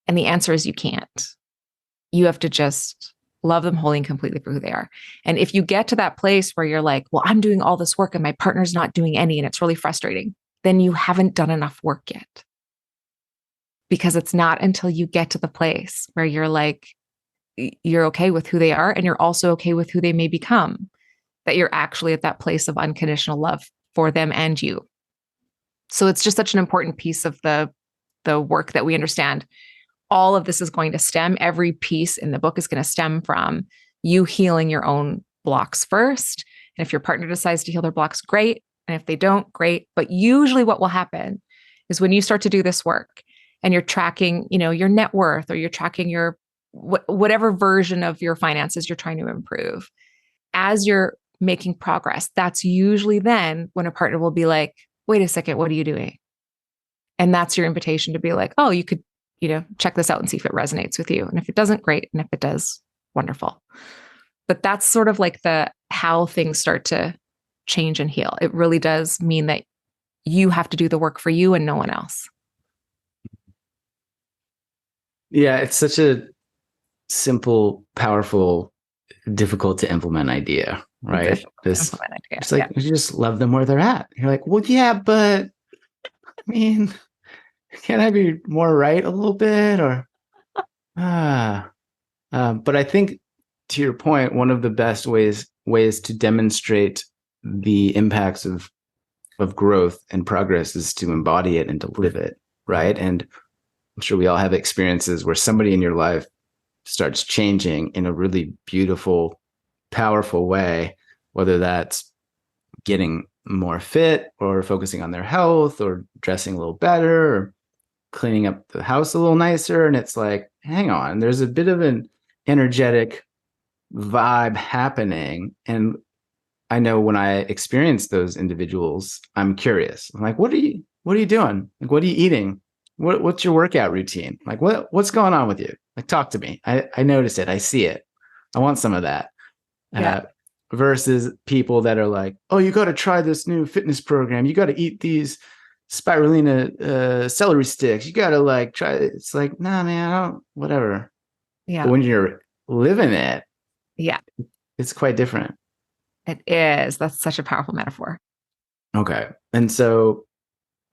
And the answer is you can't. You have to just love them wholly and completely for who they are. And if you get to that place where you're like, well, I'm doing all this work and my partner's not doing any, and it's really frustrating, then you haven't done enough work yet. Because it's not until you get to the place where you're like, you're okay with who they are, and you're also okay with who they may become, that you're actually at that place of unconditional love for them and you. So it's just such an important piece of the work that we understand. All of this is going to stem, every piece in the book is going to stem from you healing your own blocks first. And if your partner decides to heal their blocks, great. And if they don't, great. But usually what will happen is when you start to do this work and you're tracking, your net worth, or you're tracking your whatever version of your finances you're trying to improve, as you're making progress, that's usually then when a partner will be like, wait a second, what are you doing? And that's your invitation to be like, oh, you could, check this out and see if it resonates with you. And if it doesn't, great. And if it does, wonderful. But that's sort of like how things start to change and heal. It really does mean that you have to do the work for you and no one else. Yeah, it's such a simple, powerful, difficult to implement idea, right? It's like, you just love them where they're at. You're like, well, yeah, but I mean, can I be more right a little bit? Or, but I think, to your point, one of the best ways to demonstrate the impacts of growth and progress is to embody it and to live it, right? And I'm sure we all have experiences where somebody in your life starts changing in a really beautiful, powerful way, whether that's getting more fit or focusing on their health or dressing a little better or cleaning up the house a little nicer. And it's like, hang on, there's a bit of an energetic vibe happening. And I know when I experience those individuals, I'm curious. I'm like, what are you doing? Like, what are you eating? What's your workout routine? Like, what's going on with you? Like, talk to me. I notice it. I see it. I want some of that. Yeah. Versus people that are like, oh, you got to try this new fitness program. You got to eat these spirulina celery sticks. You got to try it. It's like, nah, man, I don't, whatever. Yeah. But when you're living it, yeah, it's quite different. It is. That's such a powerful metaphor. Okay. And so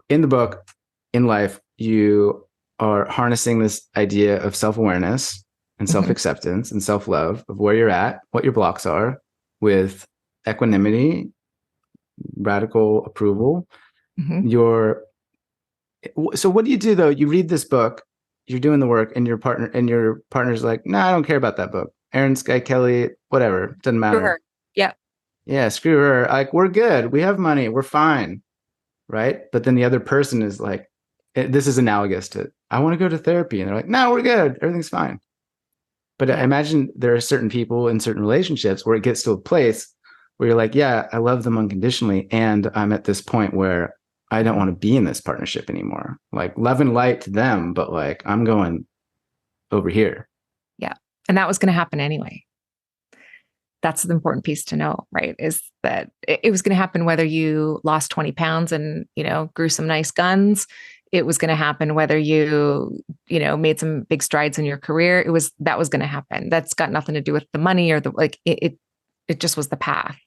in the book, in life, you are harnessing this idea of self-awareness and self-acceptance and self-love of where you're at, what your blocks are, with equanimity, radical approval. So what do you do though? You read this book, you're doing the work, and your partner's like, no, I don't care about that book. Erin Skye Kelly, whatever, doesn't matter. Screw her. Yeah. Yeah, screw her. Like, we're good. We have money. We're fine. Right. But then the other person is like, this is analogous to, I want to go to therapy. And they're like, no, we're good. Everything's fine. But I imagine there are certain people in certain relationships where it gets to a place where you're like, yeah, I love them unconditionally. And I'm at this point where I don't want to be in this partnership anymore. Like, love and light to them, but like, I'm going over here. Yeah. And that was going to happen anyway. That's the important piece to know, right? Is that it was going to happen whether you lost 20 pounds and, grew some nice guns. It was going to happen whether you, made some big strides in your career. That was going to happen. That's got nothing to do with the money or it just was the path.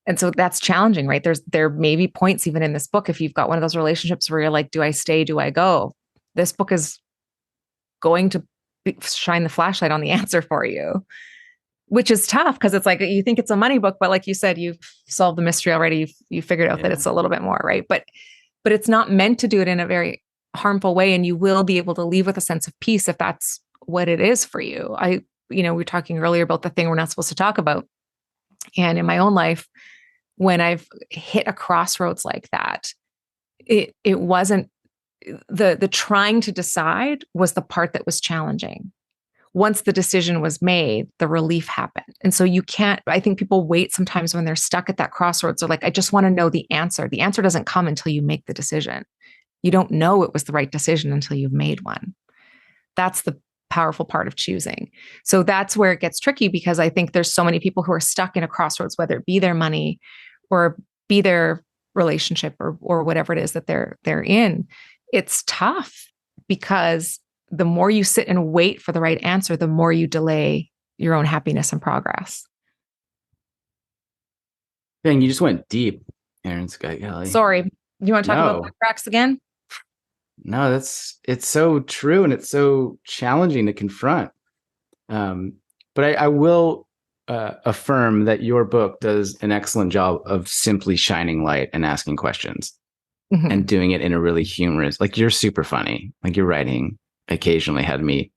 And so that's challenging, right? There may be points even in this book, if you've got one of those relationships where you're like, do I stay? Do I go? This book is going to shine the flashlight on the answer for you, which is tough because it's like, you think it's a money book, but like you said, you've solved the mystery already. You figured out that it's a little bit more, right? But it's not meant to do it in a very harmful way. And you will be able to leave with a sense of peace if that's what it is for you. We were talking earlier about the thing we're not supposed to talk about. And in my own life, when I've hit a crossroads like that, it wasn't the trying to decide was the part that was challenging. Once the decision was made, the relief happened. And so I think people wait sometimes when they're stuck at that crossroads. They're like, I just want to know the answer. The answer doesn't come until you make the decision. You don't know it was the right decision until you've made one. That's the powerful part of choosing. So that's where it gets tricky, because I think there's so many people who are stuck in a crossroads, whether it be their money or be their relationship or whatever it is that they're in. It's tough because the more you sit and wait for the right answer, the more you delay your own happiness and progress. Dang, you just went deep, Erin Skye Kelly. Sorry. You want to talk about the cracks again? No, it's so true. And it's so challenging to confront. But I will affirm that your book does an excellent job of simply shining light and asking questions and doing it in a really humorous, like you're super funny. Like your writing occasionally had me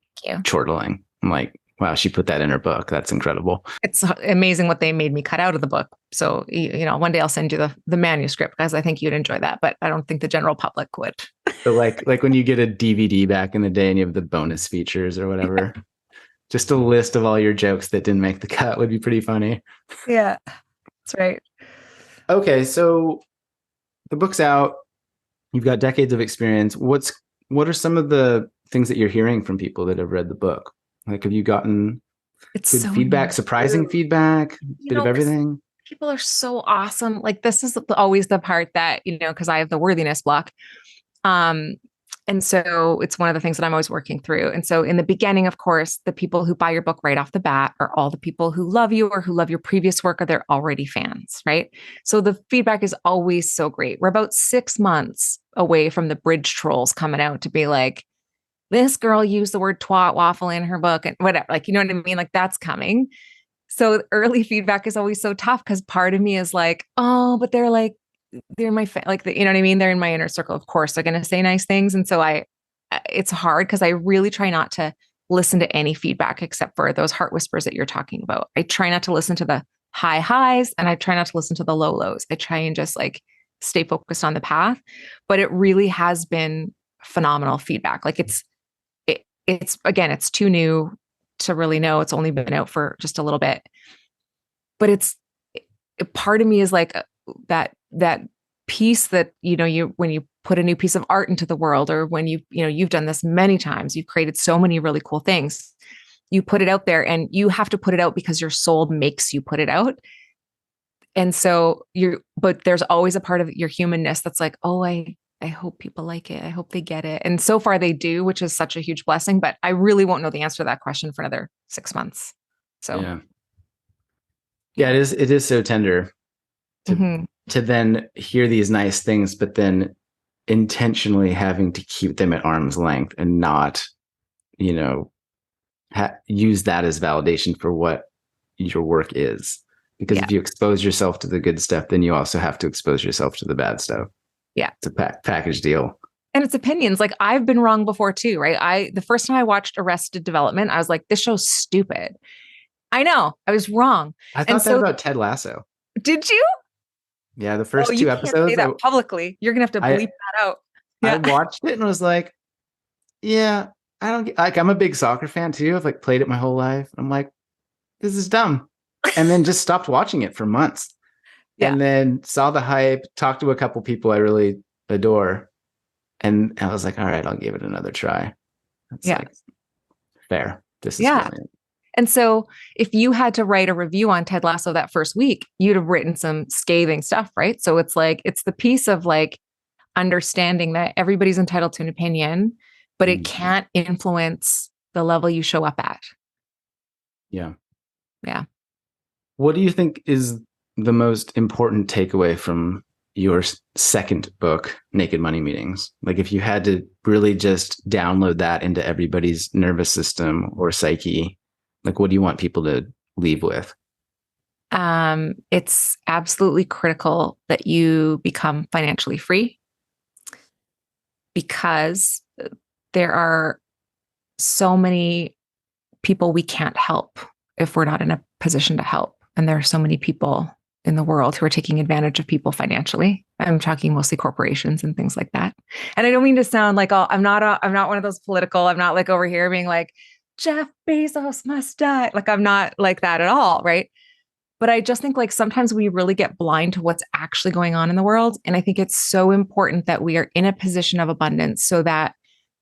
chortling. I'm like, wow, she put that in her book. That's incredible. It's amazing what they made me cut out of the book. So, one day I'll send you the manuscript because I think you'd enjoy that, but I don't think the general public would. So like when you get a DVD back in the day and you have the bonus features or whatever, just a list of all your jokes that didn't make the cut would be pretty funny. Yeah, that's right. Okay, so the book's out. You've got decades of experience. What are some of the things that you're hearing from people that have read the book? Like, have you gotten good feedback, surprising feedback, bit of everything? People are so awesome. Like, this is always the part that, because I have the worthiness block. And so it's one of the things that I'm always working through. And so in the beginning, of course, the people who buy your book right off the bat are all the people who love you or who love your previous work, or they're already fans, right? So the feedback is always so great. We're about 6 months away from the bridge trolls coming out to be like, this girl used the word twat waffle in her book and whatever, like, you know what I mean? Like, that's coming. So early feedback is always so tough because part of me is like, oh, but they're my you know what I mean? They're in my inner circle. Of course, they're going to say nice things. And so it's hard because I really try not to listen to any feedback except for those heart whispers that you're talking about. I try not to listen to the high highs and I try not to listen to the low lows. I try and just like stay focused on the path, but it really has been phenomenal feedback. Like it's again, it's too new to really know. It's only been out for just a little bit, but part of me is like that piece that, when you put a new piece of art into the world, or when you've done this many times, you've created so many really cool things, you put it out there and you have to put it out because your soul makes you put it out. And so but there's always a part of your humanness that's like, oh, I hope people like it. I hope they get it. And so far they do, which is such a huge blessing, but I really won't know the answer to that question for another 6 months. So yeah, it is so tender to then hear these nice things, but then intentionally having to keep them at arm's length and not, use that as validation for what your work is. Because if you expose yourself to the good stuff, then you also have to expose yourself to the bad stuff. Yeah. It's a package deal. And it's opinions. Like, I've been wrong before too, right? The first time I watched Arrested Development, I was like, this show's stupid. I know, I was wrong. I thought that about Ted Lasso. Did you? Yeah, the first 2 episodes. Can't say that publicly. You're gonna have to bleep that out. Yeah. I watched it and was like, yeah, I don't like. I'm a big soccer fan too. I've played it my whole life. I'm like, this is dumb, and then just stopped watching it for months. Yeah. And then saw the hype, talked to a couple people I really adore, and I was like, all right, I'll give it another try. That's fair. This is brilliant. And so if you had to write a review on Ted Lasso that first week, you'd have written some scathing stuff, right? So it's the piece of understanding that everybody's entitled to an opinion, but it can't influence the level you show up at. Yeah. Yeah. What do you think is the most important takeaway from your second book, Naked Money Meetings? Like, if you had to really just download that into everybody's nervous system or psyche, what do you want people to leave with? It's absolutely critical that you become financially free, because there are so many people we can't help if we're not in a position to help. And there are so many people in the world who are taking advantage of people financially. I'm talking mostly corporations and things like that. And I don't mean to sound like, I'm not one of those political. I'm not over here being like, Jeff Bezos must die. I'm not like that at all, right? But I just think sometimes we really get blind to what's actually going on in the world. And I think it's so important that we are in a position of abundance so that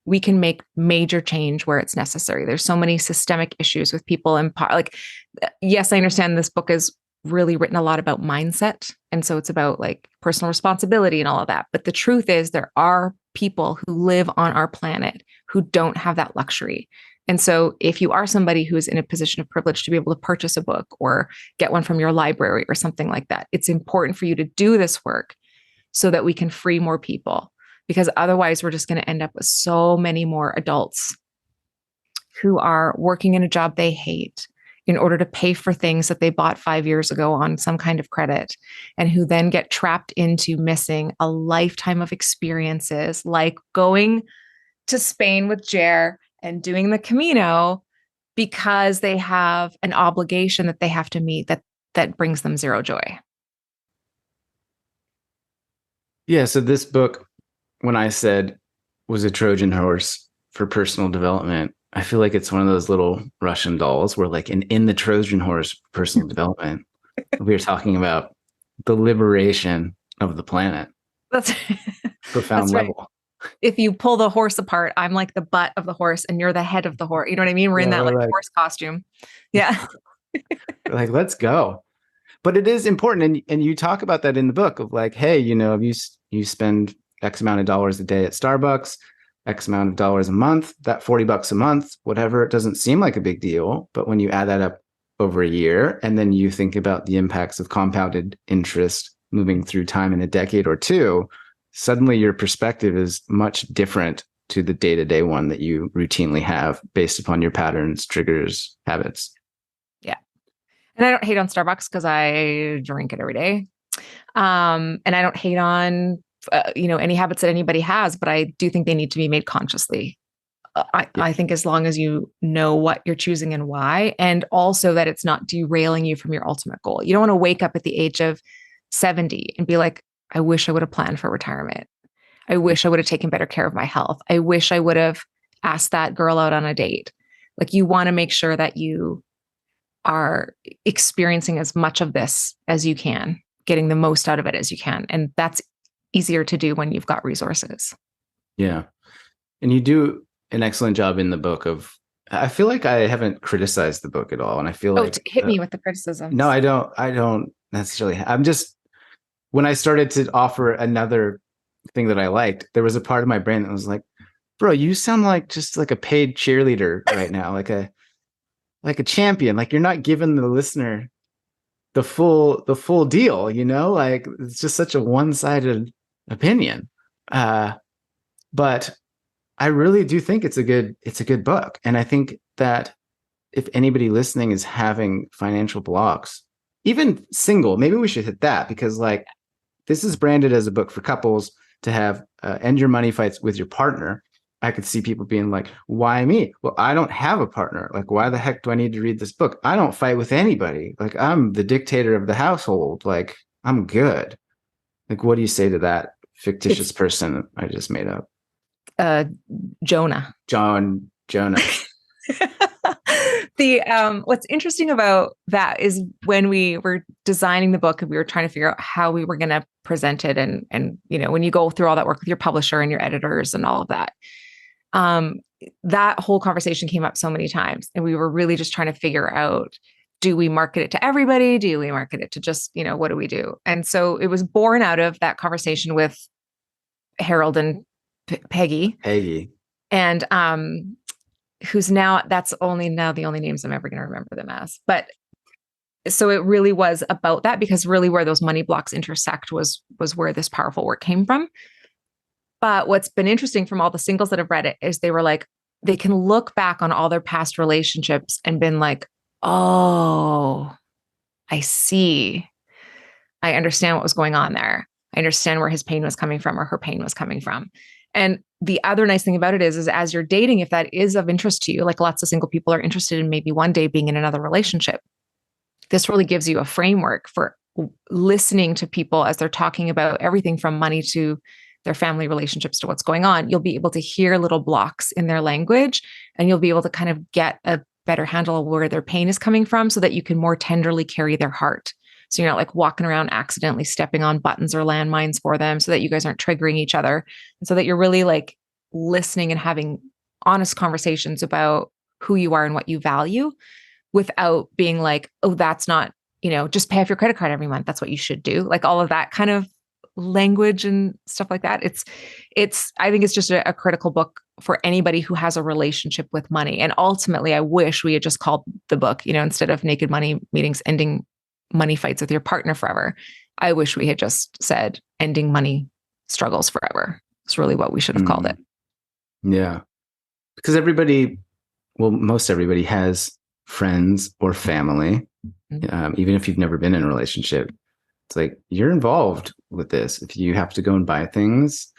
we can make major change where it's necessary. There's so many systemic issues with people and yes, I understand this book is really written a lot about mindset. And so it's about personal responsibility and all of that. But the truth is there are people who live on our planet who don't have that luxury. And so if you are somebody who is in a position of privilege to be able to purchase a book or get one from your library or something like that, it's important for you to do this work so that we can free more people, because otherwise we're just going to end up with so many more adults who are working in a job they hate in order to pay for things that they bought 5 years ago on some kind of credit, and who then get trapped into missing a lifetime of experiences like going to Spain with Jer and doing the Camino because they have an obligation that they have to meet that brings them zero joy. Yeah. So this book, when I said was a Trojan horse for personal development, I feel like it's one of those little Russian dolls where like in the Trojan horse personal development, we are talking about the liberation of the planet. That's Profound that's right. level. If you pull the horse apart, I'm like the butt of the horse and you're the head of the horse. You know what I mean? We're in that like horse costume. Yeah. Like, let's go. But it is important. And you talk about that in the book of like, hey, you spend X amount of dollars a day at Starbucks, X amount of dollars a month, that $40 a month, whatever, it doesn't seem like a big deal. But when you add that up over a year, and then you think about the impacts of compounded interest moving through time in a decade or two, suddenly your perspective is much different to the day-to-day one that you routinely have based upon your patterns, triggers, habits. Yeah. And I don't hate on Starbucks because I drink it every day. And I don't hate on, any habits that anybody has, but I do think they need to be made consciously. I think as long as you know what you're choosing and why, and also that it's not derailing you from your ultimate goal. You don't want to wake up at the age of 70 and be like, I wish I would have planned for retirement. I wish I would have taken better care of my health. I wish I would have asked that girl out on a date. Like, you want to make sure that you are experiencing as much of this as you can, getting the most out of it as you can. And that's easier to do when you've got resources. Yeah. And you do an excellent job in the book of, I feel like I haven't criticized the book at all. And I feel like hit me with the criticism. No, I don't necessarily. I'm just, when I started to offer another thing that I liked, there was a part of my brain that was like, bro, you sound like just like a paid cheerleader right now, like a champion. Like, you're not giving the listener the full deal, like it's just such a one-sided opinion. But I really do think it's a good book. And I think that if anybody listening is having financial blocks, even single, maybe we should hit that, because like, this is branded as a book for couples to have end your money fights with your partner. I could see people being like, why me? Well, I don't have a partner. Like, why the heck do I need to read this book? I don't fight with anybody. Like, I'm the dictator of the household. Like, I'm good. Like, what do you say to that fictitious person I just made up? Jonah. What's interesting about that is when we were designing the book and we were trying to figure out how we were going to present it. And, when you go through all that work with your publisher and your editors and all of that, that whole conversation came up so many times. And we were really just trying to figure out, do we market it to everybody? Do we market it to just, what do we do? And so it was born out of that conversation with Harold and Peggy. And, who's that's the only names I'm ever going to remember them as. But so it really was about that, because really where those money blocks intersect was where this powerful work came from. But what's been interesting from all the singles that have read it is they were like, they can look back on all their past relationships and been like, oh, I see. I understand what was going on there. I understand where his pain was coming from or her pain was coming from. And the other nice thing about it is as you're dating, if that is of interest to you, like lots of single people are interested in maybe one day being in another relationship, this really gives you a framework for listening to people as they're talking about everything from money to their family relationships to what's going on. You'll be able to hear little blocks in their language, and you'll be able to kind of get a better handle of where their pain is coming from so that you can more tenderly carry their heart. So you're not like walking around accidentally stepping on buttons or landmines for them, so that you guys aren't triggering each other. And so that you're really like listening and having honest conversations about who you are and what you value, without being like, oh, that's not, just pay off your credit card every month. That's what you should do. Like all of that kind of language and stuff like that. I think it's just a critical book for anybody who has a relationship with money. And ultimately, I wish we had just called the book, instead of Naked Money Meetings, Ending Money Fights with Your Partner Forever. I wish we had just said Ending Money Struggles Forever. It's really what we should have called it. Yeah. Because most everybody has friends or family, even if you've never been in a relationship, it's like you're involved with this. If you have to go and buy things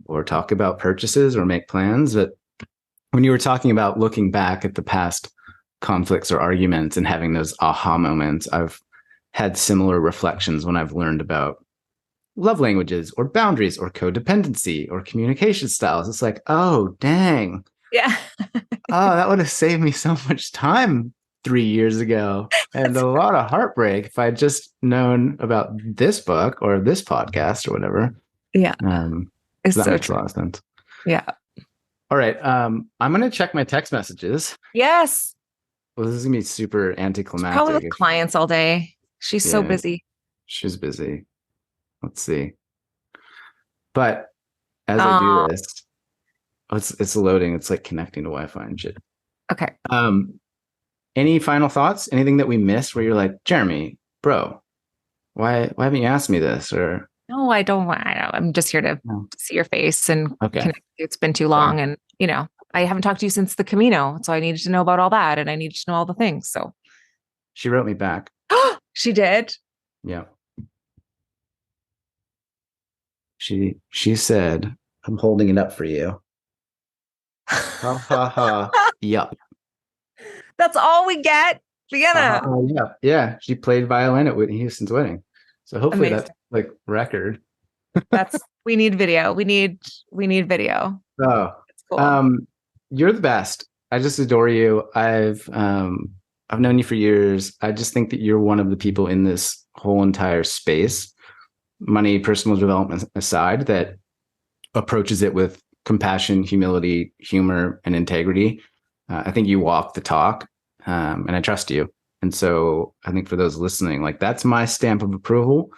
or talk about purchases or make plans. But when you were talking about looking back at the past conflicts or arguments and having those aha moments, I've had similar reflections when I've learned about love languages or boundaries or codependency or communication styles. It's like, oh, dang. Yeah. Oh, that would have saved me so much time 3 years ago and a lot of heartbreak if I'd just known about this book or this podcast or whatever. Yeah. It's that so makes true. a lot of sense. Yeah. All right. I'm going to check my text messages. Yes. Well, this is going to be super anticlimactic. Probably with clients all day. She's so busy. She's busy. Let's see. But as I do this, it's loading. It's like connecting to Wi-Fi and shit. Okay. Any final thoughts? Anything that we missed where you're like, Jeremy, bro, why haven't you asked me this? Or no, I don't. I'm just here to see your face and connect. It's been too long, and I haven't talked to you since the Camino, so I needed to know about all that, and I needed to know all the things. So she wrote me back. She did. Yeah. She said, "I'm holding it up for you." Ha ha ha. Yup. That's all we get, Vienna. Yeah. She played violin at Whitney Houston's wedding, so hopefully that's like record. We need video. We need video. Oh, that's cool. You're the best. I just adore you. I've known you for years. I just think that you're one of the people in this whole entire space, money, personal development aside, that approaches it with compassion, humility, humor, and integrity. I think you walk the talk, and I trust you. And so I think for those listening, like that's my stamp of approval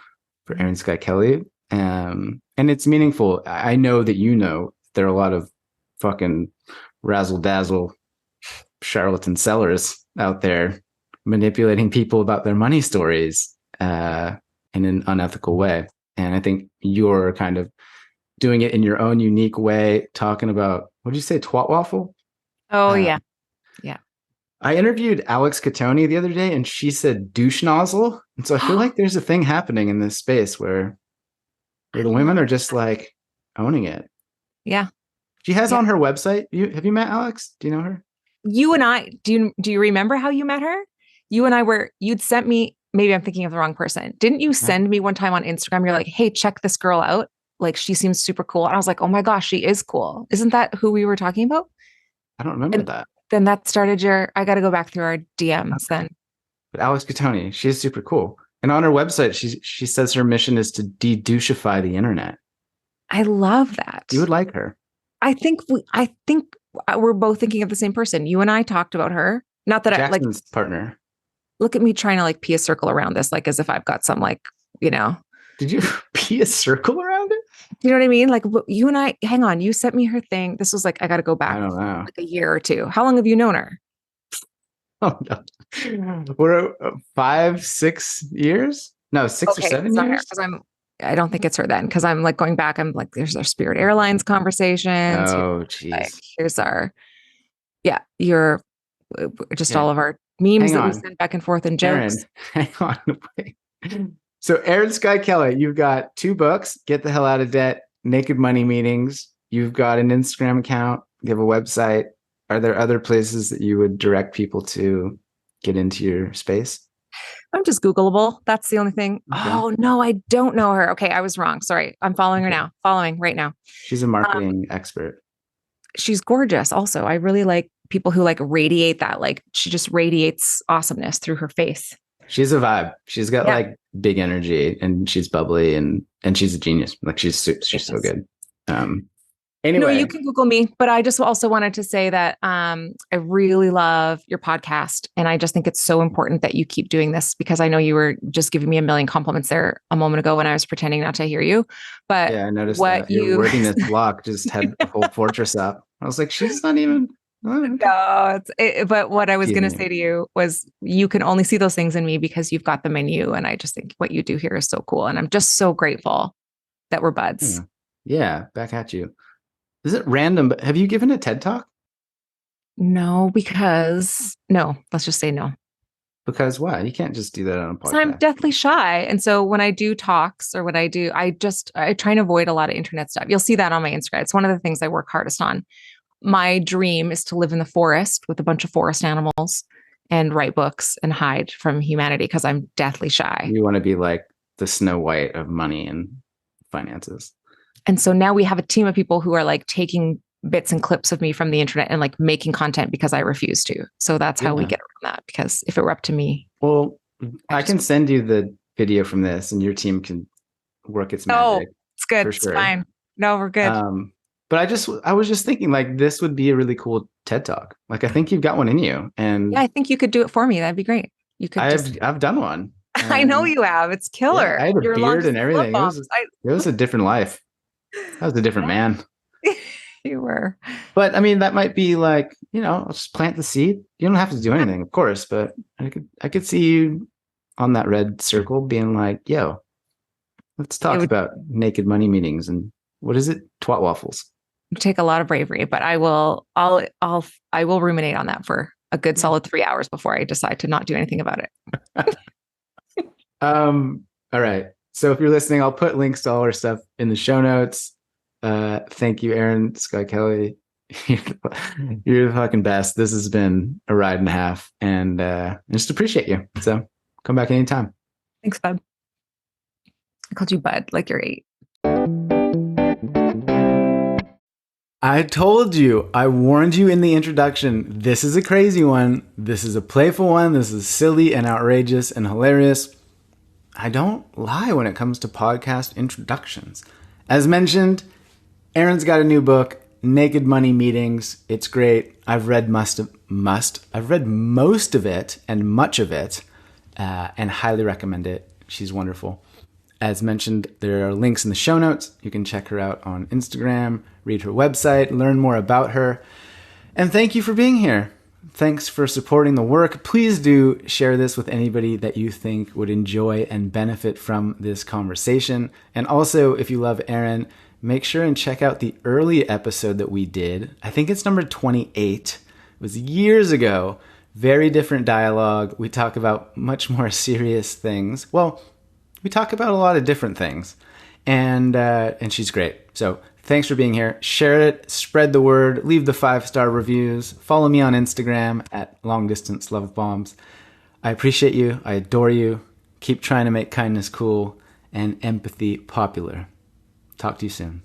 for Erin Skye Kelly. And it's meaningful. I know that there are a lot of fucking razzle dazzle charlatan sellers out there manipulating people about their money stories in an unethical way. And I think you're kind of doing it in your own unique way, talking about, what did you say, twat waffle? Oh, yeah. I interviewed Alex Catoni the other day, and she said douche nozzle. And so I feel like there's a thing happening in this space where the women are just like owning it. Yeah. She has on her website. Have you met Alex? Do you know her? You and I, do you remember how you met her? You and I you'd sent me, maybe I'm thinking of the wrong person. Didn't you send me one time on Instagram? You're like, hey, check this girl out. Like, she seems super cool. And I was like, oh my gosh, she is cool. Isn't that who we were talking about? I don't remember that. Then that started I got to go back through our DMs then. But Alex Catoni, she's super cool. And on her website, she says her mission is to de-douchify the internet. I love that. You would like her. I think we're both thinking of the same person. You and I talked about her. Not that Jackson's partner. Look at me trying to like pee a circle around this, like as if I've got some Did you pee a circle around it? You know what I mean? Like you and I, hang on, you sent me her thing. This was like, I got to go back. I don't know. Like a year or two. How long have you known her? Oh, no. We're 5, 6 years? No, 6 or 7 years? I don't think it's her then. Cause I'm like going back. I'm like, there's our Spirit Airlines conversations. Oh, geez. Like, here's you're just all of our memes that we send back and forth and jokes. Aaron, hang on. Wait. So Erin Skye Kelly, you've got 2 books, Get the Hell Out of Debt, Naked Money Meetings. You've got an Instagram account. You have a website. Are there other places that you would direct people to get into your space? I'm just Googleable. That's the only thing. Okay. Oh, no, I don't know her. Okay, I was wrong. Sorry. I'm following her now. Following right now. She's a marketing expert. She's gorgeous. Also, I really like people who like radiate that. Like she just radiates awesomeness through her face. She's a vibe. She's got like big energy and she's bubbly and she's a genius. Like she's so good. Anyway. No, you can Google me, but I just also wanted to say that I really love your podcast. And I just think it's so important that you keep doing this because I know you were just giving me a million compliments there a moment ago when I was pretending not to hear you. But yeah, I noticed that your wordiness block just had a whole fortress up. I was like, she's not even. No, but what I was going to say to you was you can only see those things in me because you've got them in you. And I just think what you do here is so cool. And I'm just so grateful that we're buds. Yeah, back at you. Is it random? But have you given a TED Talk? No, because no, let's just say no. Because why? You can't just do that on a Because I'm podcast. deathly shy. And so when I do talks or what I do, I try and avoid a lot of internet stuff. You'll see that on my Instagram. It's one of the things I work hardest on. My dream is to live in the forest with a bunch of forest animals and write books and hide from humanity because I'm deathly shy. You want to be like the Snow White of money and finances. And so now we have a team of people who are like taking bits and clips of me from the internet and like making content because I refuse to. So that's how we Yeah. get around that. Because if it were up to me, Well, I can send you the video from this and your team can work its magic. it's good. For It's sure. fine. No, we're good. But I was just thinking like this would be a really cool TED Talk. Like I think you've got one in you, and Yeah, I think you could do it for me. That'd be great. You could I've done one. I know you have. It's killer. Yeah, I had a Your beard and longest love everything. bombs. It was a different life. I was a different man. You were. But I mean, that might be like, I'll just plant the seed. You don't have to do anything, of course, but I could see you on that red circle being like, yo, let's talk about naked money meetings and what is it? Twat waffles. Take a lot of bravery, but I will ruminate on that for a good solid 3 hours before I decide to not do anything about it. All right. So if you're listening, I'll put links to all our stuff in the show notes. Thank you, Erin Skye Kelly. You're the fucking best. This has been a ride and a half, and I just appreciate you. So come back anytime. Thanks, bud. I called you bud like you're 8. I told you, I warned you in the introduction, this is a crazy one. This is a playful one. This is silly and outrageous and hilarious. I don't lie when it comes to podcast introductions. As mentioned, Erin's got a new book, Naked Money Meetings. It's great. I've read I've read most of it and much of it, and highly recommend it. She's wonderful. As mentioned, there are links in the show notes. You can check her out on Instagram, read her website, learn more about her. And thank you for being here. Thanks for supporting the work. Please do share this with anybody that you think would enjoy and benefit from this conversation. And also, if you love Erin, make sure and check out the early episode that we did. I think it's number 28. It was years ago. Very different dialogue. We talk about much more serious things. Well, we talk about a lot of different things. And she's great. So thanks for being here. Share it, spread the word, leave the 5-star reviews. Follow me on Instagram at longdistancelovebombs. I appreciate you. I adore you. Keep trying to make kindness cool and empathy popular. Talk to you soon.